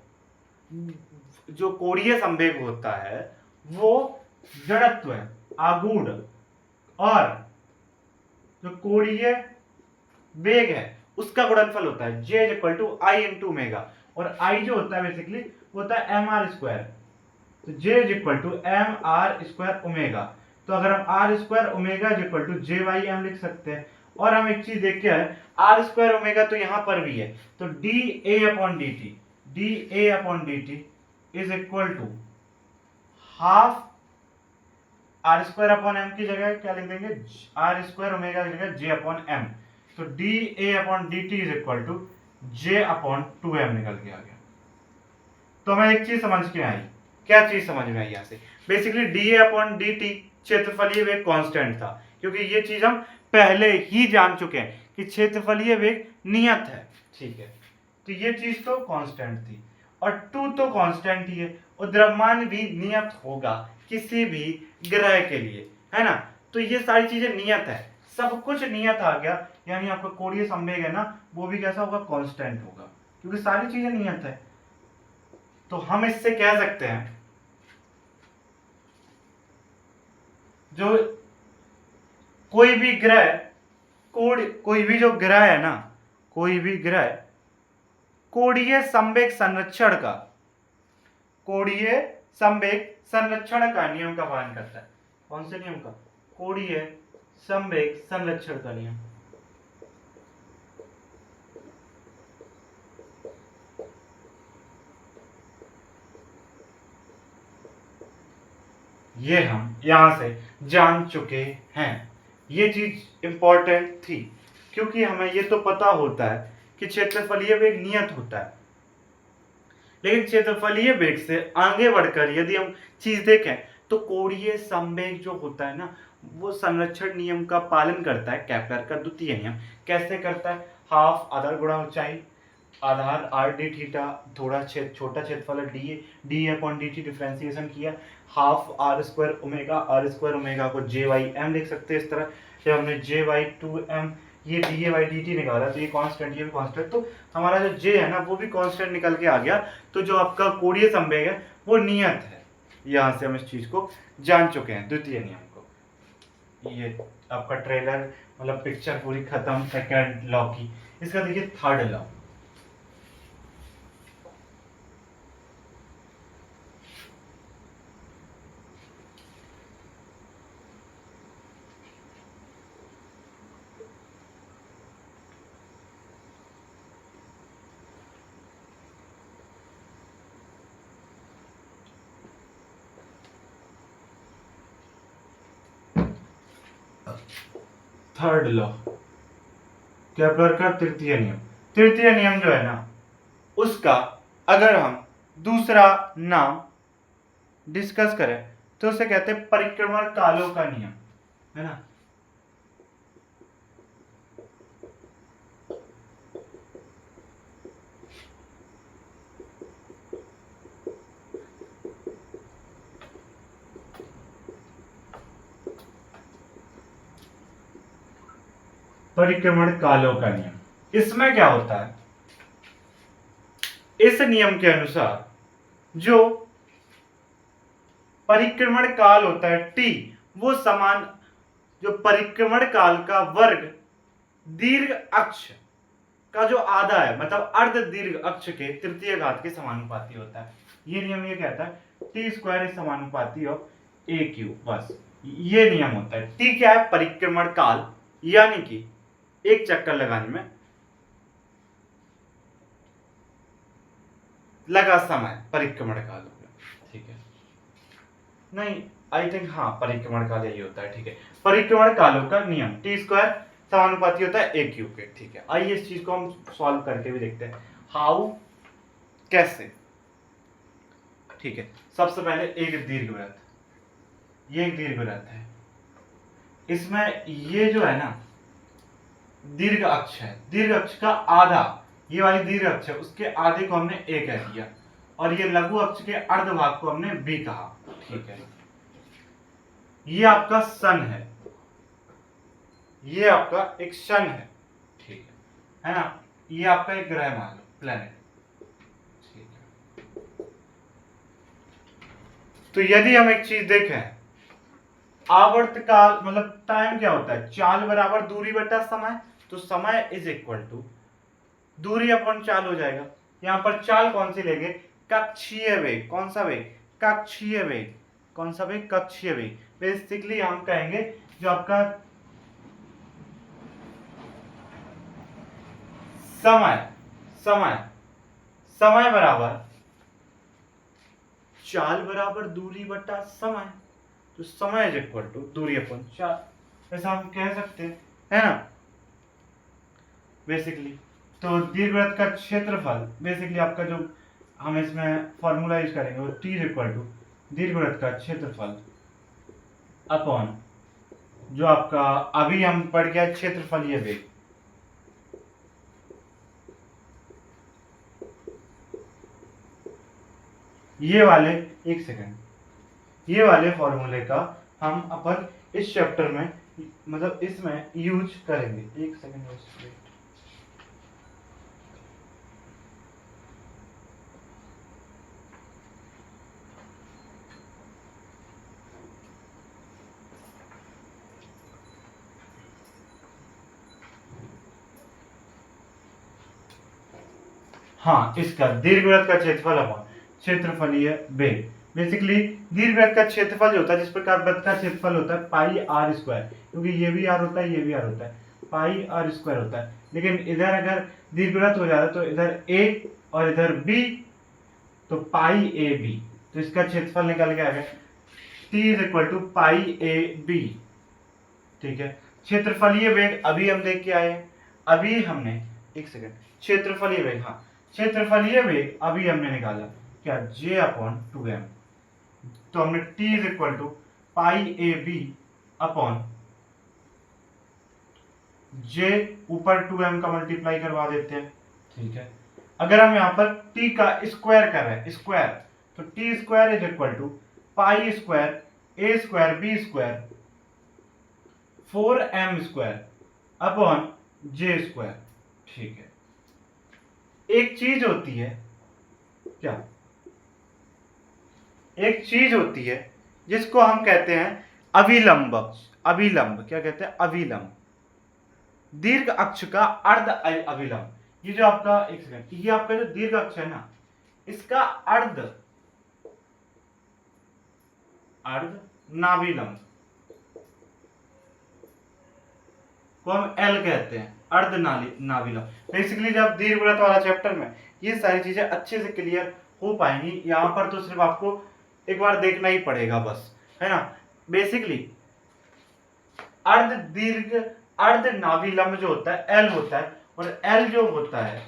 जो कोणीय संवेग होता है वो जड़त्व है, आगूढ़, और जो कोणीय वेग है उसका गुणनफल होता है J is equal to I into omega. और आई जो होता है बेसिकली होता है एम आर स्क्वायर, तो J is equal to M R square omega. तो अगर हम R square omega is equal to J Y M लिख सकते हैं। और हम एक चीज देख के आए, आर स्क्वायर ओमेगा तो यहां पर भी है, तो D A upon D T, D A upon D T is equal to half R square upon M की जगह क्या लिख देंगे? आर स्क्वायर ओमेगा की जगह जे अपॉन एम। तो D A upon D T is equal to J upon two M निकल के आ गया। तो हमें एक चीज समझ के आई, क्या चीज समझ में आई यहाँ से? Basically D A upon D T क्षेत्रफलीय वेग कांस्टेंट था, क्योंकि ये चीज हम पहले ही जान चुके हैं कि क्षेत्रफलीय वेग नियत है, ठीक है। तो ये चीज तो कांस्टेंट थी, और 2 तो कांस्टेंट ही है, और द्रव्यमान भी नियत होगा किसी भी ग्रह के लिए, है ना। तो ये सारी चीजें नियत है, सब कुछ नियत आ गया, यानी आपका कोणीय संवेग है ना, वो भी कैसा होगा, कांस्टेंट होगा, क्योंकि सारी चीजें नियत है। तो हम इससे कह सकते हैं जो कोई भी ग्रह, कोई भी जो ग्रह है ना, कोई भी ग्रह कोणीय संवेग संरक्षण का, कोणीय संवेग संरक्षण का नियम का पालन करता है। कौन से नियम का? कोणीय संवेग संरक्षण का नियम। ये हम यहां से जान चुके हैं। ये चीज इंपॉर्टेंट थी, क्योंकि हमें ये तो पता होता है कि क्षेत्रफलीय वेग नियत होता है, लेकिन क्षेत्रफलीय वेग से आगे बढ़कर यदि हम चीज देखें तो कोणीय संवेग जो होता है ना, वो संरक्षण नियम का पालन करता है, केपलर का द्वितीय नियम। कैसे करता है? हाफ आधार गुणा ऊंचाई, आधार आर डी थीटा, थोड़ा छोटा क्षेत्रफल D upon D T, differentiation किया, हाफ आर स्क्वायर ओमेगा को जे वाई एम लिख सकते हैं इस तरह। जब हमने जे वाई 2m ये D A by D T निकाला तो ये कांस्टेंट, ये भी कांस्टेंट, तो हमारा जो जे है ना वो भी कांस्टेंट निकल के आ गया। तो जो आपका कोणीय संवेग है वो नियत है। यहाँ से हम इस चीज को जान चुके हैं, द्वितीय नियम को। ये आपका ट्रेलर मतलब पिक्चर पूरी खत्म सेकंड लॉ की। इसका देखिए third law. Third law, Kepler का तृतीय नियम। तृतीय नियम जो है ना, उसका अगर हम दूसरा नाम डिस्कस करें तो उसे कहते हैं परिक्रमण कालों का नियम, है ना। परिक्रमण कालों का नियम। इसमें क्या होता है, इस नियम के अनुसार जो परिक्रमण काल होता है टी, वो समान, जो परिक्रमण काल का वर्ग दीर्घ अक्ष का जो आधा है, मतलब अर्ध दीर्घ अक्ष के तृतीय घात के समानुपाती होता है। ये नियम ये कहता है टी स्क्वायर समानुपाती ऑफ ए क्यू, बस ये नियम होता है। टी क्या है? परिक्रमण काल, यानी कि एक चक्कर लगाने में लगा समय, परिक्रमण काल हो गया, ठीक है। नहीं, आई थिंक हाँ परिक्रमण काल यही होता है, ठीक है। परिक्रमण कालों का नियम टी स्क्वायर समानुपाती होता है ए क्यू के, ठीक है। आइए इस चीज को हम सॉल्व करके भी देखते हैं। हाउ, कैसे, ठीक है। सबसे पहले एक दीर्घवृत्त, ये एक दीर्घवृत्त है, इसमें ये जो है ना दीर्घ अक्ष है, दीर्घ अक्ष का आधा, ये वाली दीर्घ अक्ष है, उसके आधे को हमने ए कह दिया, और ये लघु अक्ष के अर्ध भाग को हमने बी कहा, ठीक है। ये आपका सन है, ये आपका एक सन है, ठीक है ना। ये आपका एक ग्रह मान लो, प्लेनेट, ठीक है। तो यदि हम एक चीज देखें, आवर्तकाल मतलब टाइम क्या होता है, चाल बराबर दूरी बटा समय, तो समय इज इक्वल टू दूरी अपॉन चाल हो जाएगा। यहां पर चाल कौन सी लेंगे? कक्षीय वेग। कौन सा वेग? कक्षीय वेग। कौन सा वेग? कक्षीय वेग। बेसिकली हम कहेंगे जो आपका समय बराबर चाल बराबर दूरी बटा समय, तो समय इज इक्वल टू दूरी अपॉन चाल, ऐसा हम कह सकते हैं, है ना, बेसिकली। तो दीर्घवृत्त का क्षेत्रफल बेसिकली आपका जो हम इसमें फॉर्मूला यूज करेंगे वो टी इज इक्वल टू दीर्घवृत्त का क्षेत्रफल अपॉन जो आपका अभी हम पढ़ गया क्षेत्रफलीय वेग, ये वाले, एक सेकंड, ये वाले फॉर्मूले का हम अपन इस चैप्टर में मतलब इसमें यूज करेंगे। एक सेकंड वेट। हाँ, इसका दीर्घवृत्त का क्षेत्रफल अपॉन क्षेत्रफलीय वेग। बेसिकली दीर्घवृत्त का क्षेत्रफल जो होता है, जिस प्रकार वृत्त का क्षेत्रफल होता है पाई आर स्क्वायर, क्योंकि ये भी आर होता है, ये भी आर होता है, पाई आर स्क्वायर होता है। लेकिन इधर अगर दीर्घवृत्त हो जाता है तो इधर ए और इधर बी, तो पाई ए बी, तो इसका क्षेत्रफल निकल के आ गया T is equal to pi A B. ठीक है, क्षेत्रफलीय वेग अभी हम देख के आए, अभी हमने, एक सेकंड, क्षेत्रफलीय वेग, हाँ क्षेत्रफलीय वेग अभी हमने निकाला क्या, j अपॉन 2m। तो हमने t is equal to pi A B upon j, ऊपर 2m का मल्टीप्लाई करवा देते हैं। ठीक है, अगर हम यहाँ पर t का स्क्वायर कर रहे हैं, स्क्वायर, तो t square is equal to pi square a square b square 4m square upon j square. ठीक है, एक चीज होती है क्या, एक चीज होती है जिसको हम कहते हैं अभिलंब। अभिलंब क्या कहते हैं, अभिलंब, दीर्घ अक्ष का अर्ध अभिलंब। ये जो आपका, एक सेकंड, ये आपका जो दीर्घ अक्ष है ना, इसका अर्ध नाभिलंब को हम एल कहते हैं, अर्ध नाभिलंब। बेसिकली जब दीर्घवृत्त वाला चैप्टर में ये सारी चीजें अच्छे से क्लियर हो पाएंगी, यहाँ पर तो सिर्फ आपको एक बार देखना ही पड़ेगा बस, है ना। बेसिकली अर्ध नाभिलंब जो होता है एल होता है, और एल जो होता है,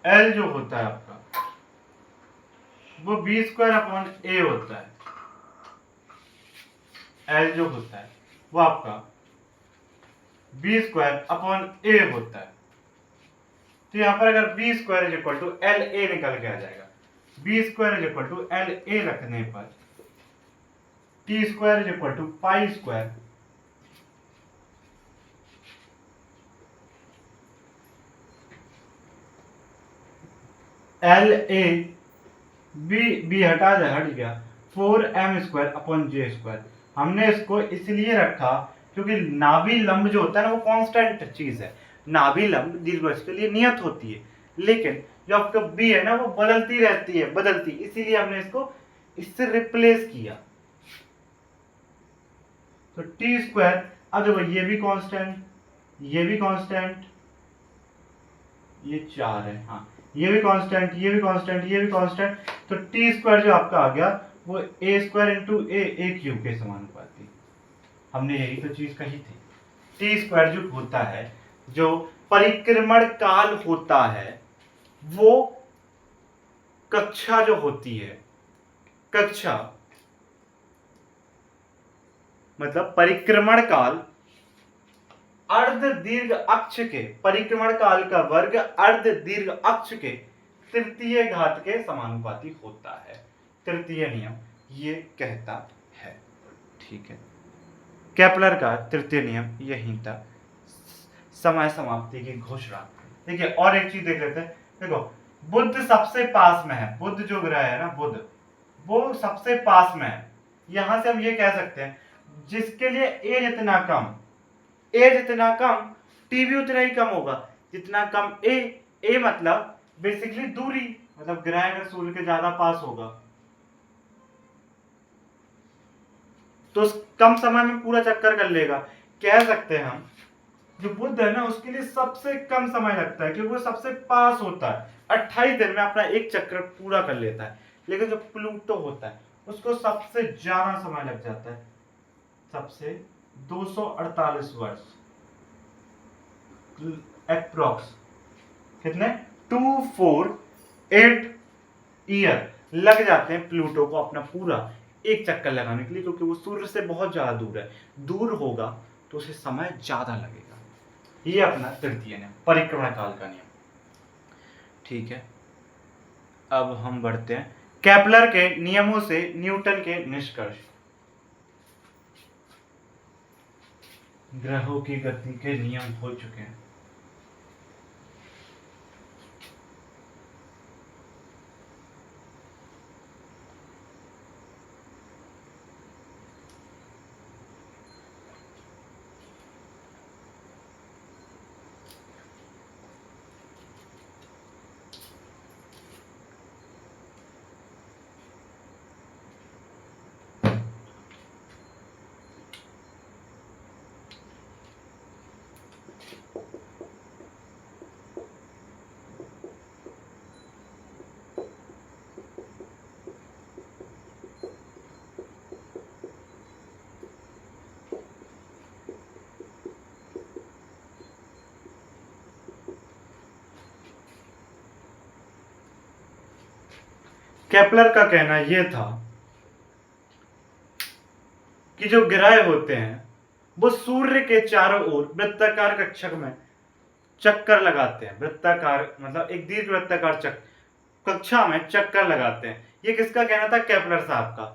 एल जो होता है आपका, वो बी स्क्वायर अपॉन ए होता है। एल जो होता है वो आपका बी स्क्वायर अपॉन ए होता है। तो यहां पर अगर B square is equal to L A निकल के आ जाएगा, B square is equal to L A रखने पर T square is equal to pi square L A, B हटा जाए, हट गया, 4m square upon J square. हमने इसको इसलिए रखा क्योंकि नाभिलंब जो होता है ना, वो कांस्टेंट चीज है। नाभिलंब दीर्घवृत्त के लिए नियत होती है, लेकिन जो आपका बी है ना, वो बदलती रहती है, बदलती, इसीलिए हमने इसको इससे रिप्लेस किया। तो टी स्क्वायर, अब देखो ये भी कांस्टेंट, ये भी कांस्टेंट, ये 4 है, हाँ ये भी कांस्टेंट, ये भी कांस्टेंट, ये भी कांस्टेंट। तो टी स्क्वायर जो आपका आ गया वो ए स्क्वायर इंटू ए क्यूब के समानुपाती। हमने यही तो चीज कही थी। टी स्क्वायर जो होता है, जो परिक्रमण काल होता है, वो कक्षा जो होती है, कक्षा मतलब परिक्रमण काल, अर्ध दीर्घ अक्ष के, परिक्रमण काल का वर्ग अर्ध दीर्घ अक्ष के तृतीय घात के समानुपाती होता है। तृतीय नियम ये कहता है। ठीक है, केपलर का तृतीय नियम यही था। समय समाप्ति की घोषणा। देखिए और एक चीज देख लेते हैं। देखो बुध सबसे पास में है, बुध जो ग्रह है ना, बुध वो सबसे पास में है। यहां से हम ये कह सकते हैं जिसके लिए ए जितना कम, ए जितना कम टी भी उतना ही कम होगा। जितना कम ए मतलब बेसिकली दूरी, मतलब ग्रह अगर सूर्य के ज्यादा पास होगा तो कम समय में पूरा चक्कर कर लेगा। कह सकते हैं हम जो बुध है ना, उसके लिए सबसे कम समय लगता है क्योंकि वो सबसे पास होता है, 28 दिन में अपना एक चक्कर पूरा कर लेता है। लेकिन जो प्लूटो होता है उसको सबसे ज्यादा समय लग जाता है, सबसे 248 वर्ष एप्रोक्स, कितने 248 ईयर लग जाते हैं प्लूटो को अपना पूरा एक चक्कर लगाने के लिए, क्योंकि वो सूर्य से बहुत ज्यादा दूर है। दूर होगा तो उसे समय ज्यादा लगेगा। ये अपना तृतीय नियम, परिक्रमण काल का नियम। ठीक है, अब हम बढ़ते हैं केपलर के नियमों से न्यूटन के निष्कर्ष। ग्रहों की गति के नियम हो चुके हैं। केपलर का कहना यह था कि जो ग्रह होते हैं वो सूर्य के चारों ओर वृत्ताकार कक्षक में चक्कर लगाते हैं। वृत्ताकार मतलब एक दीर्घ वृत्ताकार चक्कर कक्षा में चक्कर लगाते हैं। ये किसका कहना था? केपलर साहब का।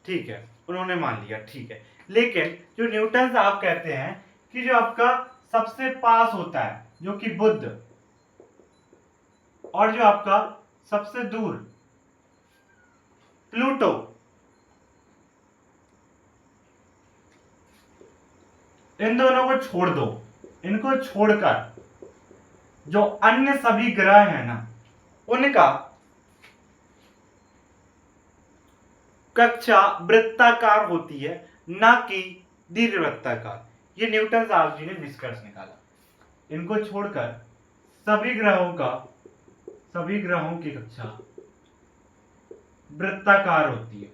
ठीक है, उन्होंने मान लिया, ठीक है। लेकिन जो न्यूटन साहब कहते हैं कि जो आपका सबसे पास होता है जो कि बुध, और जो आपका सबसे दूर प्लूटो, इन दोनों को छोड़ दो। इनको छोड़कर जो अन्य सभी ग्रह हैं ना, उनका कक्षा वृत्ताकार होती है, ना कि दीर्घवृत्ताकार। ये न्यूटन साहब जी ने निष्कर्ष निकाला। इनको छोड़कर सभी ग्रहों की कक्षा वृत्ताकार होती है।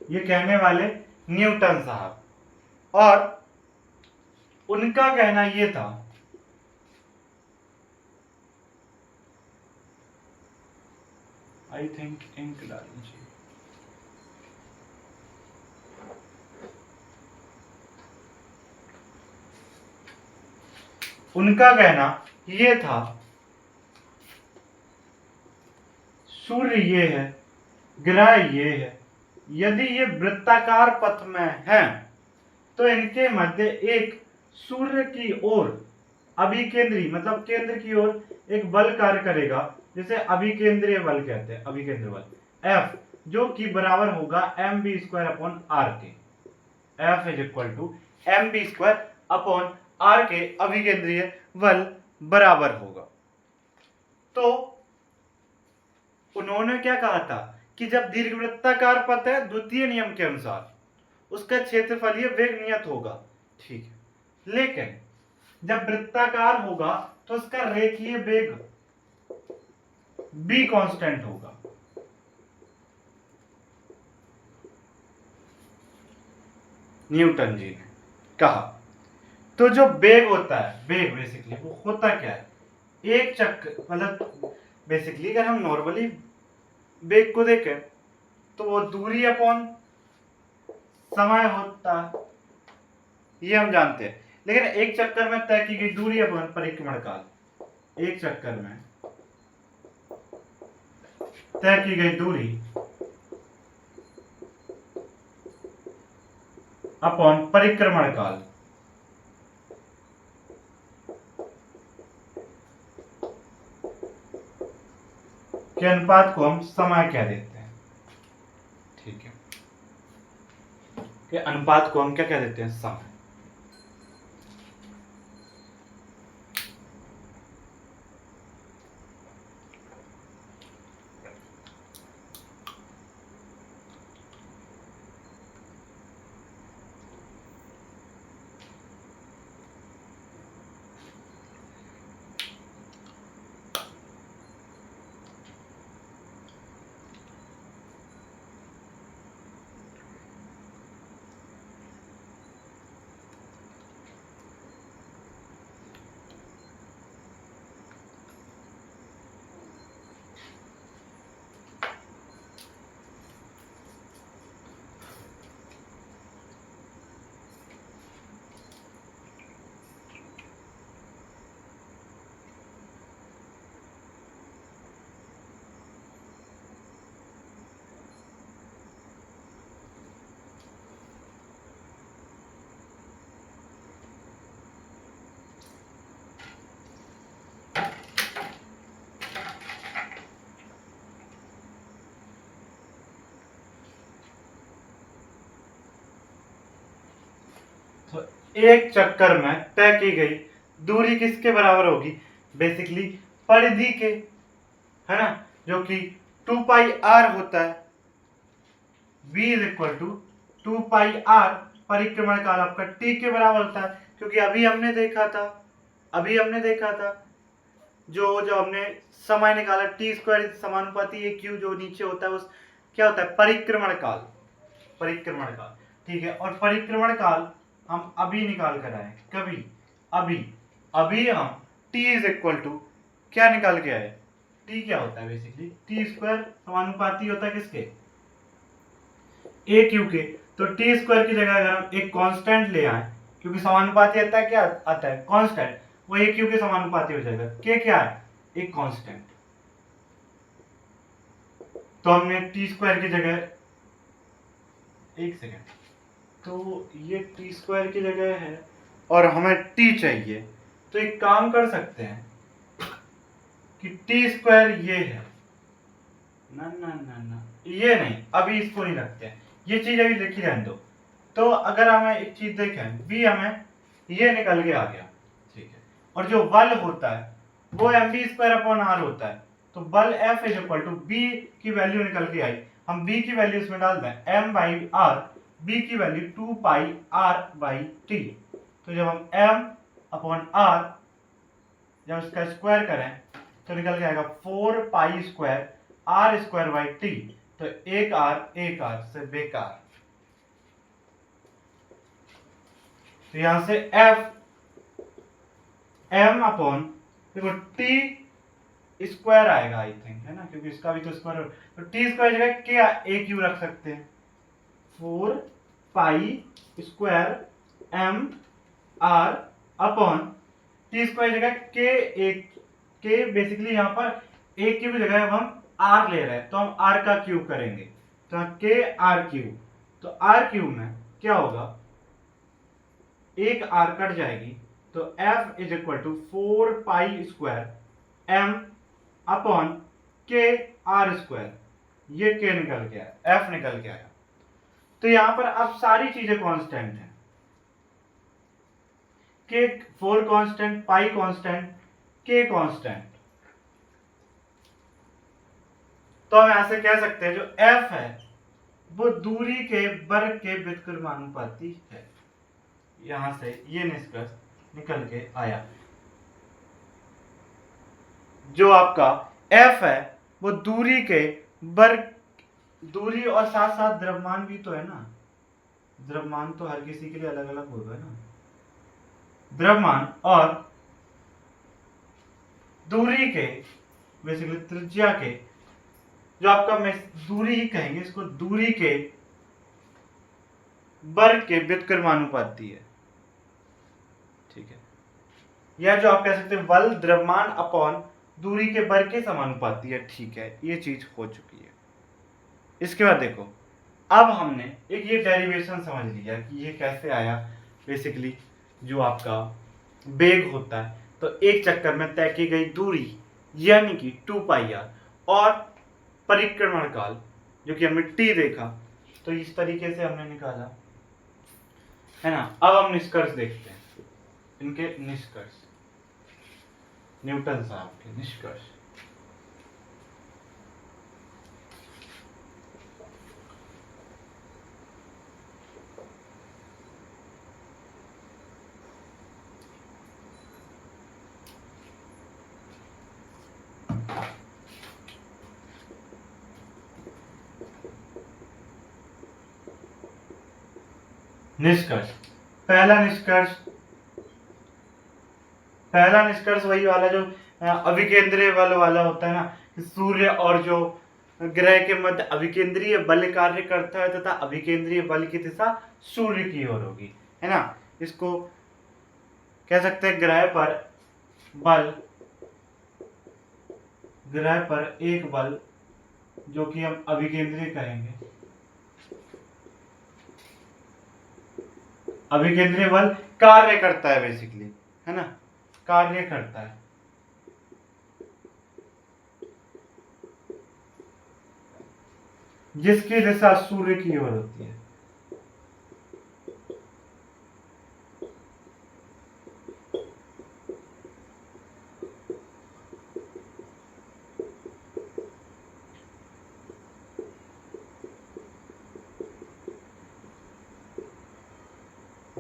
ये कहने वाले न्यूटन साहब, और उनका कहना यह था आई थिंक इंक डालनी चाहिए। उनका कहना यह था सूर्य ये है, ग्रह ये है, यदि ये वृत्ताकार पथ में हैं तो इनके मध्य एक सूर्य की ओर अभिकेंद्री मतलब केंद्र की ओर एक बल कार्य करेगा, जिसे अभिकेंद्रीय बल कहते हैं। अभिकेंद्र बल F, जो कि बराबर होगा mv² अपॉन r के। F is equal to mv² upon r के अभिकेंद्रीय बल बराबर होगा। तो उन्होंने क्या कहा था कि जब दीर्घवृत्ताकार पथ है, द्वितीय नियम के अनुसार उसका क्षेत्रफलीय वेग नियत होगा, ठीक है। लेकिन जब वृत्ताकार होगा तो उसका रेखीय वेग b कांस्टेंट होगा। न्यूटन जी ने कहा। तो जो वेग होता है, वेग बेसिकली वो होता क्या है? एक चक्कर मतलब बेसिकली अगर हम नॉर्मली वेग को देखें तो वो दूरी अपॉन समय होता है, ये हम जानते हैं। लेकिन एक चक्कर में तय की गई दूरी अपॉन परिक्रमण काल, एक चक्कर में तय की गई दूरी अपॉन परिक्रमण काल के अनुपात को हम समय कह देते हैं, ठीक है। के अनुपात को हम क्या कह देते हैं? समय। एक चक्कर में तय की गई दूरी किसके बराबर होगी? बेसिकली परिधि के, है ना, जो कि 2 पाई r होता है। v is equal to 2 pi r, परिक्रमण काल आपका t के बराबर होता है, क्योंकि अभी हमने देखा था जो हमने समय निकाला, टी स्क्वायर समानुपाती ए क्यू, जो नीचे होता है उस क्या होता है? परिक्रमण काल। ठीक है, और परिक्रमण काल हम अभी निकाल कर आए। कभी? अभी हम t इज इक्वल टू क्या निकाल के आए? t क्या होता है? बेसिकली टी स्क्वायर समानुपाती होता है किसके? ए क्यू के। तो टी स्क्वायर की जगह अगर हम एक कांस्टेंट ले आए, क्योंकि समानुपाती आता है, क्या आता है? कांस्टेंट, वो ए क्यू के समानुपाती हो जाएगा। के क्या है? एक कांस्टेंट। तो हमने टी स्क्वायर की जगह, एक सेकेंड, तो ये टी स्क्वायर की जगह है और हमें टी चाहिए, तो एक काम कर सकते हैं कि टी स्क्वायर ये है ना, ये नहीं, अभी इसको नहीं रखते हैं, ये चीज अभी लिखी रहने दो। तो अगर हमें एक चीज देखें, v हमें ये निकल के आ गया, ठीक है, और जो बल होता है वो mv स्क्वायर अपॉन r होता है। तो बल F is equal to b की वैल्यू निकल के आई, हम b की वैल्यू इसमें डाल दें, m बाई r, b की value 2 pi r by t। तो जब हम m अपॉन r जब इसका स्क्वायर करें तो निकल के आएगा 4 pi square r square by t। तो एक r से बेकार। तो यहां से f m अपॉन, देखो t स्क्वायर आएगा आई थिंक, है ना, क्योंकि इसका भी तो स्क्वायर। तो टी स्क्वायर जगह क्या ए क्यू रख सकते हैं, 4 pi square m r upon T square जगह के, एक के, बेसिकली यहाँ पर ए क्यू की जगह अब हम r ले रहे हैं, तो हम r का क्यूब करेंगे, तो के आर क्यूब। तो r क्यूब में क्या होगा, एक r कट जाएगी, तो f is equal to 4 pi square m upon K R square, ये k निकल के आया, f निकल के आया। तो यहां पर अब सारी चीजें कांस्टेंट हैं, के 4 कांस्टेंट, पाई कांस्टेंट, के कांस्टेंट। तो हम ऐसे कह सकते हैं जो f है वो दूरी के वर्ग के व्युत्क्रमानुपाती है। यहां से ये निष्कर्ष निकल के आया, जो आपका f है वो दूरी के वर्ग, दूरी और साथ साथ द्रव्यमान भी तो है ना, द्रव्यमान तो हर किसी के लिए अलग अलग होगा ना, द्रव्यमान और दूरी के, बेसिकली त्रिज्या के, जो आपका दूरी ही कहेंगे इसको, दूरी के वर्ग के व्युत्क्रमानुपाती है, ठीक है, या जो आप कह सकते हैं बल द्रव्यमान अपॉन दूरी के वर्ग के समानुपाती है, ठीक है, ये चीज हो चुकी है। इसके बाद देखो, अब हमने एक ये डेरिवेशन समझ लिया कि ये कैसे आया, बेसिकली जो आपका वेग होता है, तो एक चक्कर में तय की गई दूरी यानी कि 2 पाई r, और परिक्रमण काल जो कि हमने t देखा, तो इस तरीके से हमने निकाला, है ना। अब हम निष्कर्ष देखते हैं, इनके निष्कर्ष, न्यूटन साहब के निष्कर्ष। निष्कर्ष, पहला निष्कर्ष वही वाला जो अभिकेंद्रीय बल वाला होता है ना, कि सूर्य और जो ग्रह के मध्य अभिकेंद्रीय बल कार्य करता है तथा अभिकेंद्रीय बल की दिशा सूर्य की ओर होगी, है ना। इसको कह सकते हैं ग्रह पर एक बल जो कि हम अभिकेंद्रीय कहेंगे, अभिकेंद्रीय बल कार्य करता है, बेसिकली, है ना, कार्य करता है, जिसकी दिशा सूर्य की ओर होती है।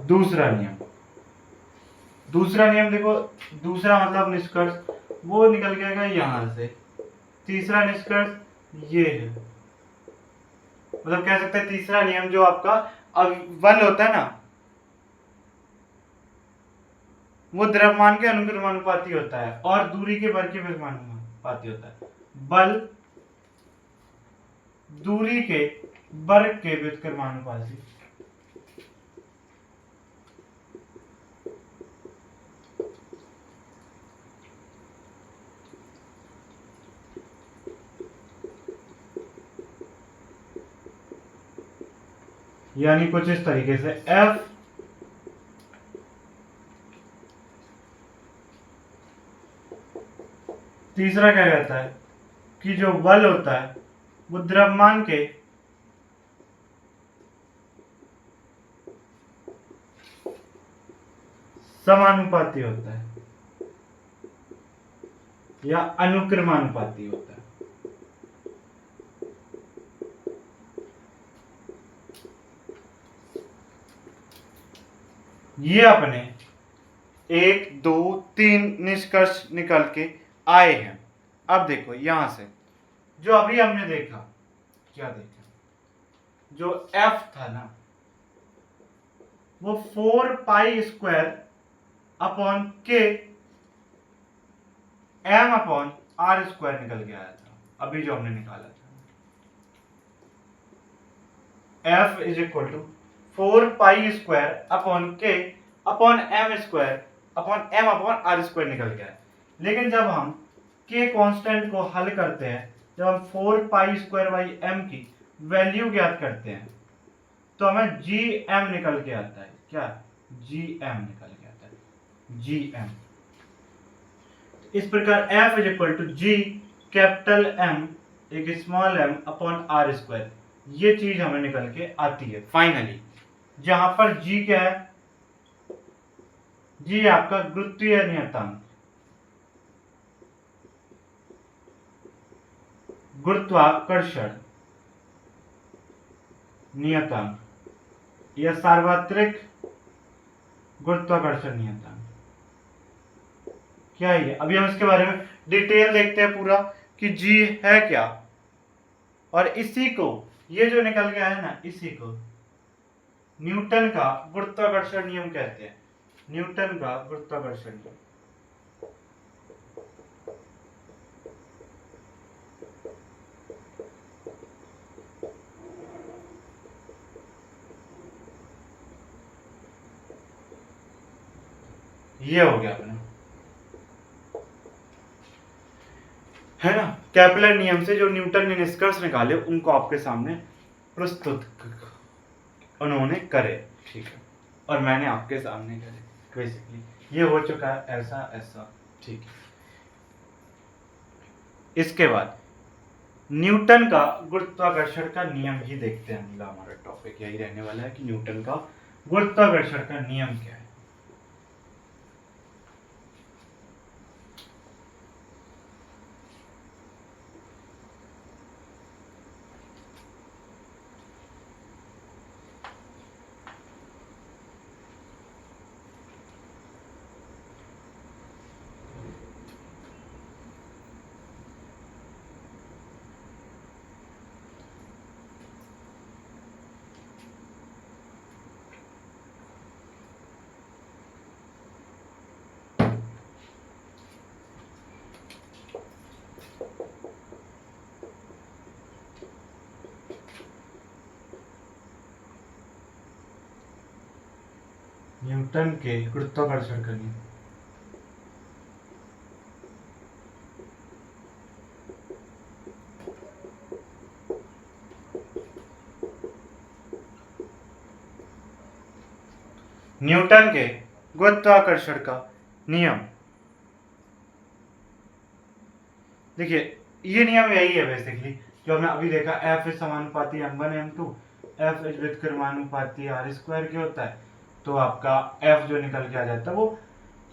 दूसरा नियम, दूसरा नियम देखो, दूसरा मतलब निष्कर्ष वो निकल के आएगा यहां से। तीसरा निष्कर्ष ये है, मतलब कह सकते हैं तीसरा नियम जो आपका वन होता है ना, वो द्रव्यमान के अनुक्रमानुपाती होता है और दूरी के वर्ग के व्यक्तिमानुपाती होता है। बल दूरी के वर्ग के व्युत्क्रमानुपाती। यानी कुछ इस तरीके से F तीसरा क्या कहता है कि जो बल होता है वो द्रव्यमान के समानुपाती होता है या अनुक्रमानुपाती होता है। ये अपने 1 2 3 निष्कर्ष निकल के आए हैं। अब देखो यहां से जो अभी हमने देखा, क्या देखा, जो F था ना वो 4 पाई स्क्वायर अपॉन के m अपॉन r स्क्वायर निकल के आया था अभी जो हमने निकाला था। F is equal to 4 pi square upon K upon m square upon m upon r square निकल के आया। लेकिन जब हम के कांस्टेंट को हल करते हैं, जब हम 4 पाई स्क्वायर बाई m की वैल्यू ज्ञात करते हैं तो हमें gm निकल के आता है। क्या? gm निकल के आता है, gm। इस प्रकार f is equal to g capital M एक small m upon r square, ये चीज हमें निकल के आती है फाइनली। जहां पर g क्या है? g आपका गुरुत्वीय नियतांक, गुरुत्वाकर्षण नियतांक या सार्वत्रिक गुरुत्वाकर्षण नियतांक। क्या है ये? अभी हम इसके बारे में डिटेल देखते हैं पूरा कि जी है क्या, और इसी को, ये जो निकल के आया ना, इसी को न्यूटन का गुरुत्वाकर्षण नियम कहते हैं। न्यूटन का गुरुत्वाकर्षण नियम। ये हो गया अपना, है ना। केपलर नियम से जो न्यूटन ने निष्कर्ष निकाले उनको आपके सामने प्रस्तुत उन्होंने करे, ठीक है, और मैंने आपके सामने करे। बेसिकली ये हो चुका है, ऐसा ऐसा, ठीक है। इसके बाद न्यूटन का गुरुत्वाकर्षण का नियम ही देखते हैं। अगला हमारा टॉपिक यही रहने वाला है कि न्यूटन का गुरुत्वाकर्षण का नियम क्या है। न्यूटन के गुरुत्वाकर्षण का नियम। न्यूटन के गुरुत्वाकर्षण का नियम, देखिए ये नियम यही है बेसिकली जो हमने अभी देखा। F इज समानुपाती m1 m2, F इज व्युत्क्रमानुपाती r स्क्वायर के होता है। तो आपका F जो निकल के आ जाता है वो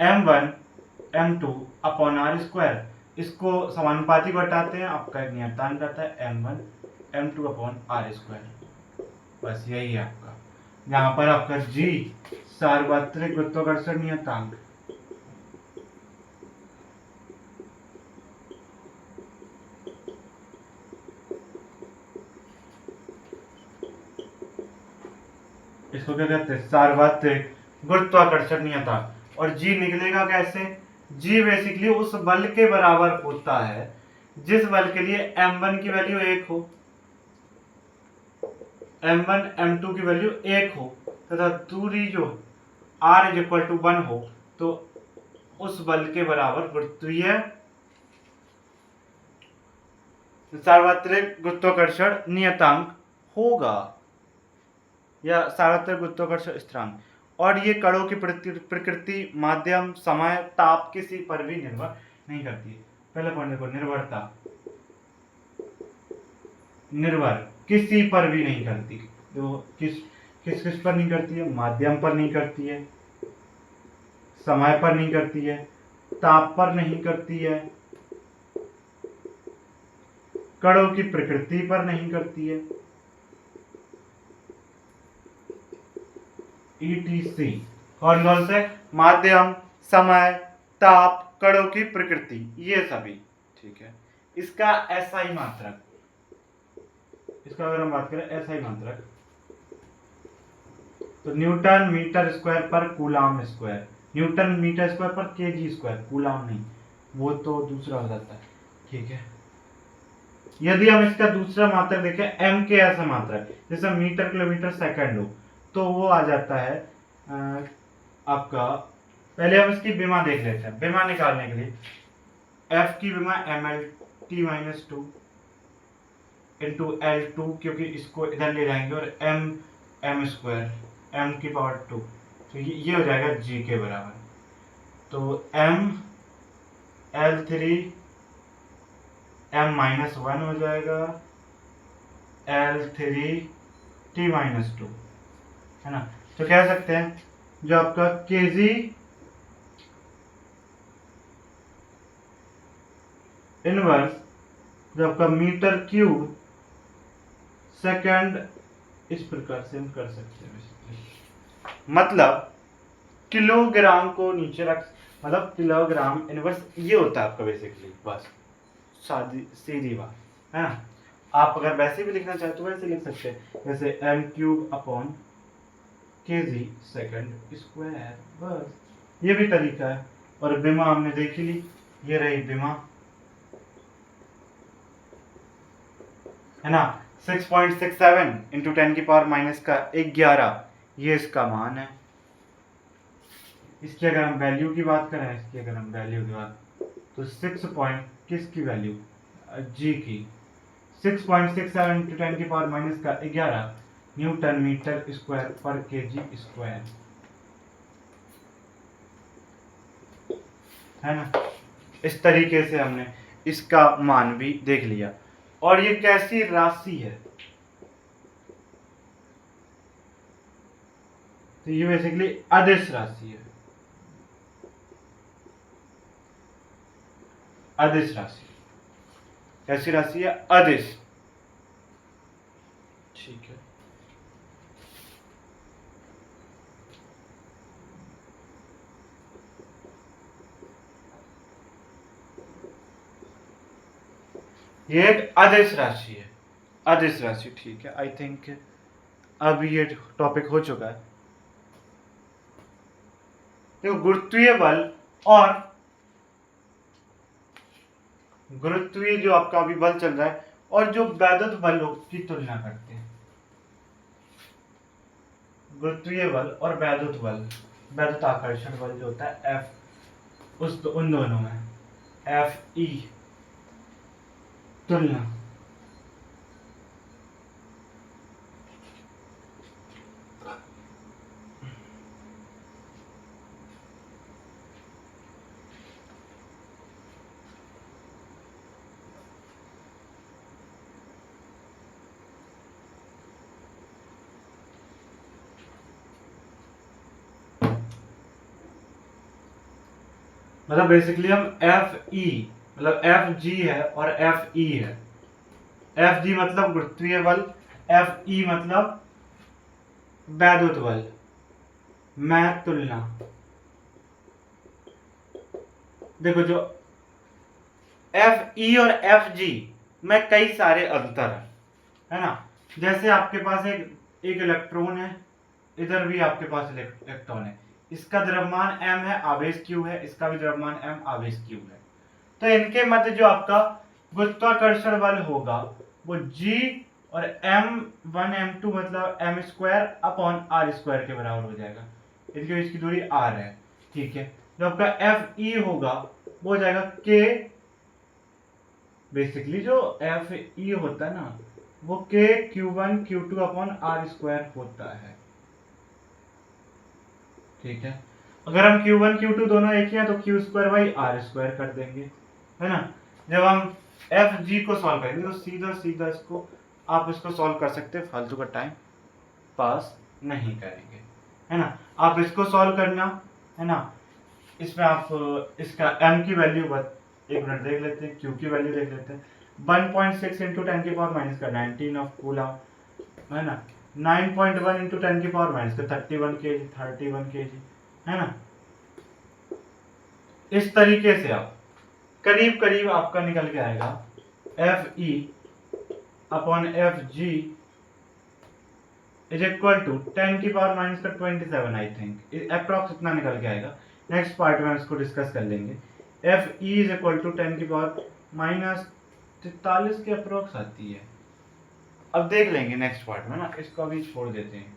m1 m2 upon r square, इसको समानुपाती घटाते हैं, आपका एक नियतांक आता है m1 m2 upon r square. बस यही है आपका। यहाँ पर आपका g सार्वत्रिक गुरुत्वाकर्षण नियतांक। इसको क्या कहते हैं? सार्वत्रिक गुरुत्वाकर्षण नियतांक। और जी निकलेगा कैसे? जी बेसिकली उस बल के बराबर होता है जिस बल के लिए m1 की वैल्यू 1 हो, m1 m2 की वैल्यू 1 हो तथा दूरी जो r इज इक्वल टू 1 हो, तो उस बल के बराबर गुरुत्वीय सार्वत्रिक गुरुत्वाकर्षण नियतांक होगा या सार्वत्रिक गुरुत्वाकर्षण स्थिरांक। और ये कणों की प्रकृति, माध्यम, समय, ताप किसी पर भी निर्भर नहीं करती है। पहले पॉइंट देखो, निर्भरता, निर्भर किसी पर भी नहीं करती। तो किस किस पर नहीं करती है? माध्यम पर नहीं करती है, समय पर नहीं करती है, ताप पर नहीं करती है, कणों की प्रकृति पर नहीं करती है, ETC। कौन कौन से? माध्यम, समय, ताप, कणों की प्रकृति, ये सभी। ठीक है। इसका SI मात्रक, इसका अगर हम बात करें SI मात्रक, तो न्यूटन मीटर स्क्वायर पर coulomb square, newton metre square पर केजी स्क्वायर, कूलाम नहीं, वो तो दूसरा हो जाता है। ठीक है। यदि हम इसका दूसरा मात्रक देखें, m के ऐसा मात्रक, जैसे मीटर किलोमीटर सेकंड हो, तो वो आ जाता है आपका, पहले हम इसकी विमा देख लेते हैं। विमा निकालने के लिए F की विमा mlt-2 इंटू L2, क्योंकि इसको इधर ले जाएंगे, और m स्क्वायर, m की पावर 2, तो ये हो जाएगा g के बराबर। तो m L3 m-1 हो जाएगा, L3t-2, है ना। तो कह सकते हैं जो आपका kg इनवर्स, जो आपका मीटर क्यूब सेकंड, इस प्रकार से हम कर सकते हैं। मतलब किलोग्राम को नीचे रख, मतलब किलोग्राम इनवर्स ये होता है आपका बेसिकली, बस सीधी बात है ना। आप अगर वैसे भी लिखना चाहते हो वैसे लिख सकते हैं, जैसे m³ kg सेकंड स्क्वायर, बस ये भी तरीका है। और विमा हमने देख ली, ये रही विमा, है ना। 6.67 इंटू 10 की पावर माइनस का 11, ये इसका मान है। इसकी अगर हम वैल्यू की बात करें, इसकी अगर हम वैल्यू की बात, तो 6 पॉइंट किसकी वैल्यू? जी की। 6.67 इंटू 10 की पावर माइनस का 11 न्यूटन मीटर स्क्वायर पर केजी स्क्वायर, है ना। इस तरीके से हमने इसका मान भी देख लिया। और ये कैसी राशि है? तो ये बेसिकली अदिश राशि है, अदिश राशि। कैसी राशि है? अदिश। ठीक है। ये एक अदिश राशि है, अदिश राशि। ठीक है। आई थिंक अब ये टॉपिक हो चुका है। देखो, गुरुत्वीय बल और गुरुत्वीय जो आपका अभी बल चल रहा है और जो वैद्युत बलों की तुलना करते हैं। गुरुत्वीय बल और वैद्युत बल, वैद्युत आकर्षण बल जो होता है F, उन दोनों में Fe तुलना। मतलब बेसिकली हम Fe, मतलब Fg है और Fe है। Fg मतलब गुरुत्वीय बल, Fe मतलब वैद्युत बल। मैं तुलना, देखो जो एफ ई और एफ जी में कई सारे अंतर है ना। जैसे आपके पास एक इलेक्ट्रॉन है, इधर भी आपके पास इलेक्ट्रॉन है, इसका द्रव्यमान m है, आवेश q है, इसका भी द्रव्यमान m, आवेश q है। तो इनके मध्य जो आपका गुरुत्वाकर्षण बल होगा वो g और m1 m2 मतलब m square upon r square के बराबर हो जाएगा। इनके बीच की दूरी r है, ठीक है। जो आपका fe होगा वो हो जाएगा k, बेसिकली जो fe होता है ना वो k q1 q2 upon r square होता है, ठीक है। अगर हम q1 q2 दोनों एक ही हैं तो q square by r square कर देंगे, है ना। जब हम एफ जी को सॉल्व करेंगे तो सीधा सीधा इसको आप इसको सॉल्व कर सकते हैं, फालतू का टाइम पास नहीं करेंगे, है ना। आप इसको सॉल्व करना, है ना। इसमें आप इसका m की वैल्यू एक मिनट देख लेते हैं, q की वैल्यू देख लेते हैं। 1.6 इंटू 10 की पावर माइनस का 19 ऑफ कूलम, है ना। 9.1 इंटू 10 की पावर माइनस का 31 kg, है ना। इस तरीके से आप करीब करीब आपका निकल के आएगा F E upon F G is equal to 10 की पावर माइनस का 27, आई थिंक अप्रॉक्स इतना निकल के आएगा। नेक्स्ट पार्ट में हम इसको डिस्कस कर लेंगे। F E is equal to 10 की पावर माइनस 43 के अप्रॉक्स आती है। अब देख लेंगे नेक्स्ट पार्ट में ना, इसको अभी छोड़ देते हैं,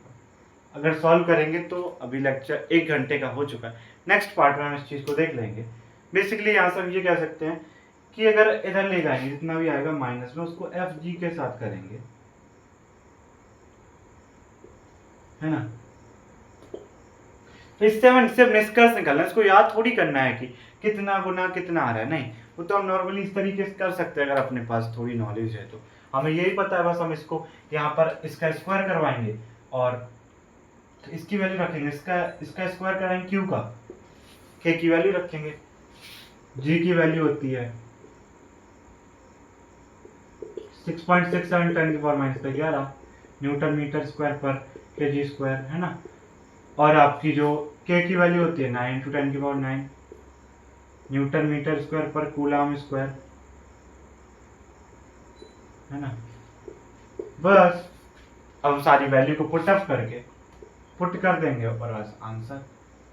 अगर सॉल्व करेंगे तो अभी लेक्चर 1 घंटे का हो चुका है। नेक्स्ट पार्ट में हम इस चीज को देख लेंगे। बेसिकली यहाँ से हम ये कह सकते हैं कि अगर इधर ले जाएंगे जितना भी आएगा माइनस में उसको एफ जी के साथ करेंगे, है ना। तो इससे हमें सिर्फ निष्कर्ष निकालना है, इसको याद थोड़ी करना है कि कितना गुना कितना आ रहा है, नहीं। वो तो हम नॉर्मली इस तरीके से कर सकते हैं अगर अपने पास थोड़ी नॉलेज है तो। हमें यही पता है बस, हम इसको यहाँ पर इसका स्क्वायर करवाएंगे और इसकी वैल्यू रखेंगे, इसका स्क्वायर कराएंगे क्यू का, k की वैल्यू रखेंगे, g की वैल्यू होती है 6.67 10 की power minus 11 newton metre square पर kg स्क्वायर, है ना। और आपकी जो k की वैल्यू होती है 9 इंटू 10 की पावर 9 न्यूटन मीटर स्क्वायर पर कूलम स्क्वायर, है ना। बस अब सारी वैल्यू को पुट अप करके पुट कर देंगे और बस आंसर,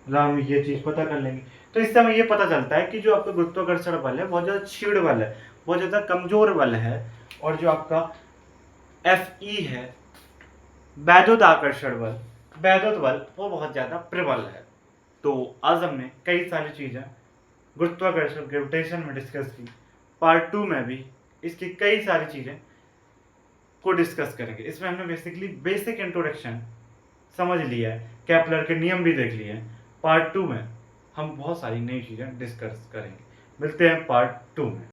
मतलब हम ये चीज पता कर लेंगे। तो इससे हमें ये पता चलता है कि जो आपका गुरुत्वाकर्षण बल है बहुत ज्यादा क्षीण बल है, बहुत ज्यादा कमजोर बल है, और जो आपका एफ ई है वैद्युताकर्षण बल, वैद्युत बल, वो बहुत ज्यादा प्रबल है। तो आज हमने कई सारी चीजें गुरुत्वाकर्षण ग्रेविटेशन में डिस्कस की, पार्ट 2 में भी इसकी कई सारी चीजें को डिस्कस करेंगे। इसमें हमने बेसिकली बेसिक इंट्रोडक्शन समझ लिया है, केपलर के नियम भी देख लिए हैं। पार्ट 2 में हम बहुत सारी नई चीजें डिस्कस करेंगे। मिलते हैं पार्ट 2 में।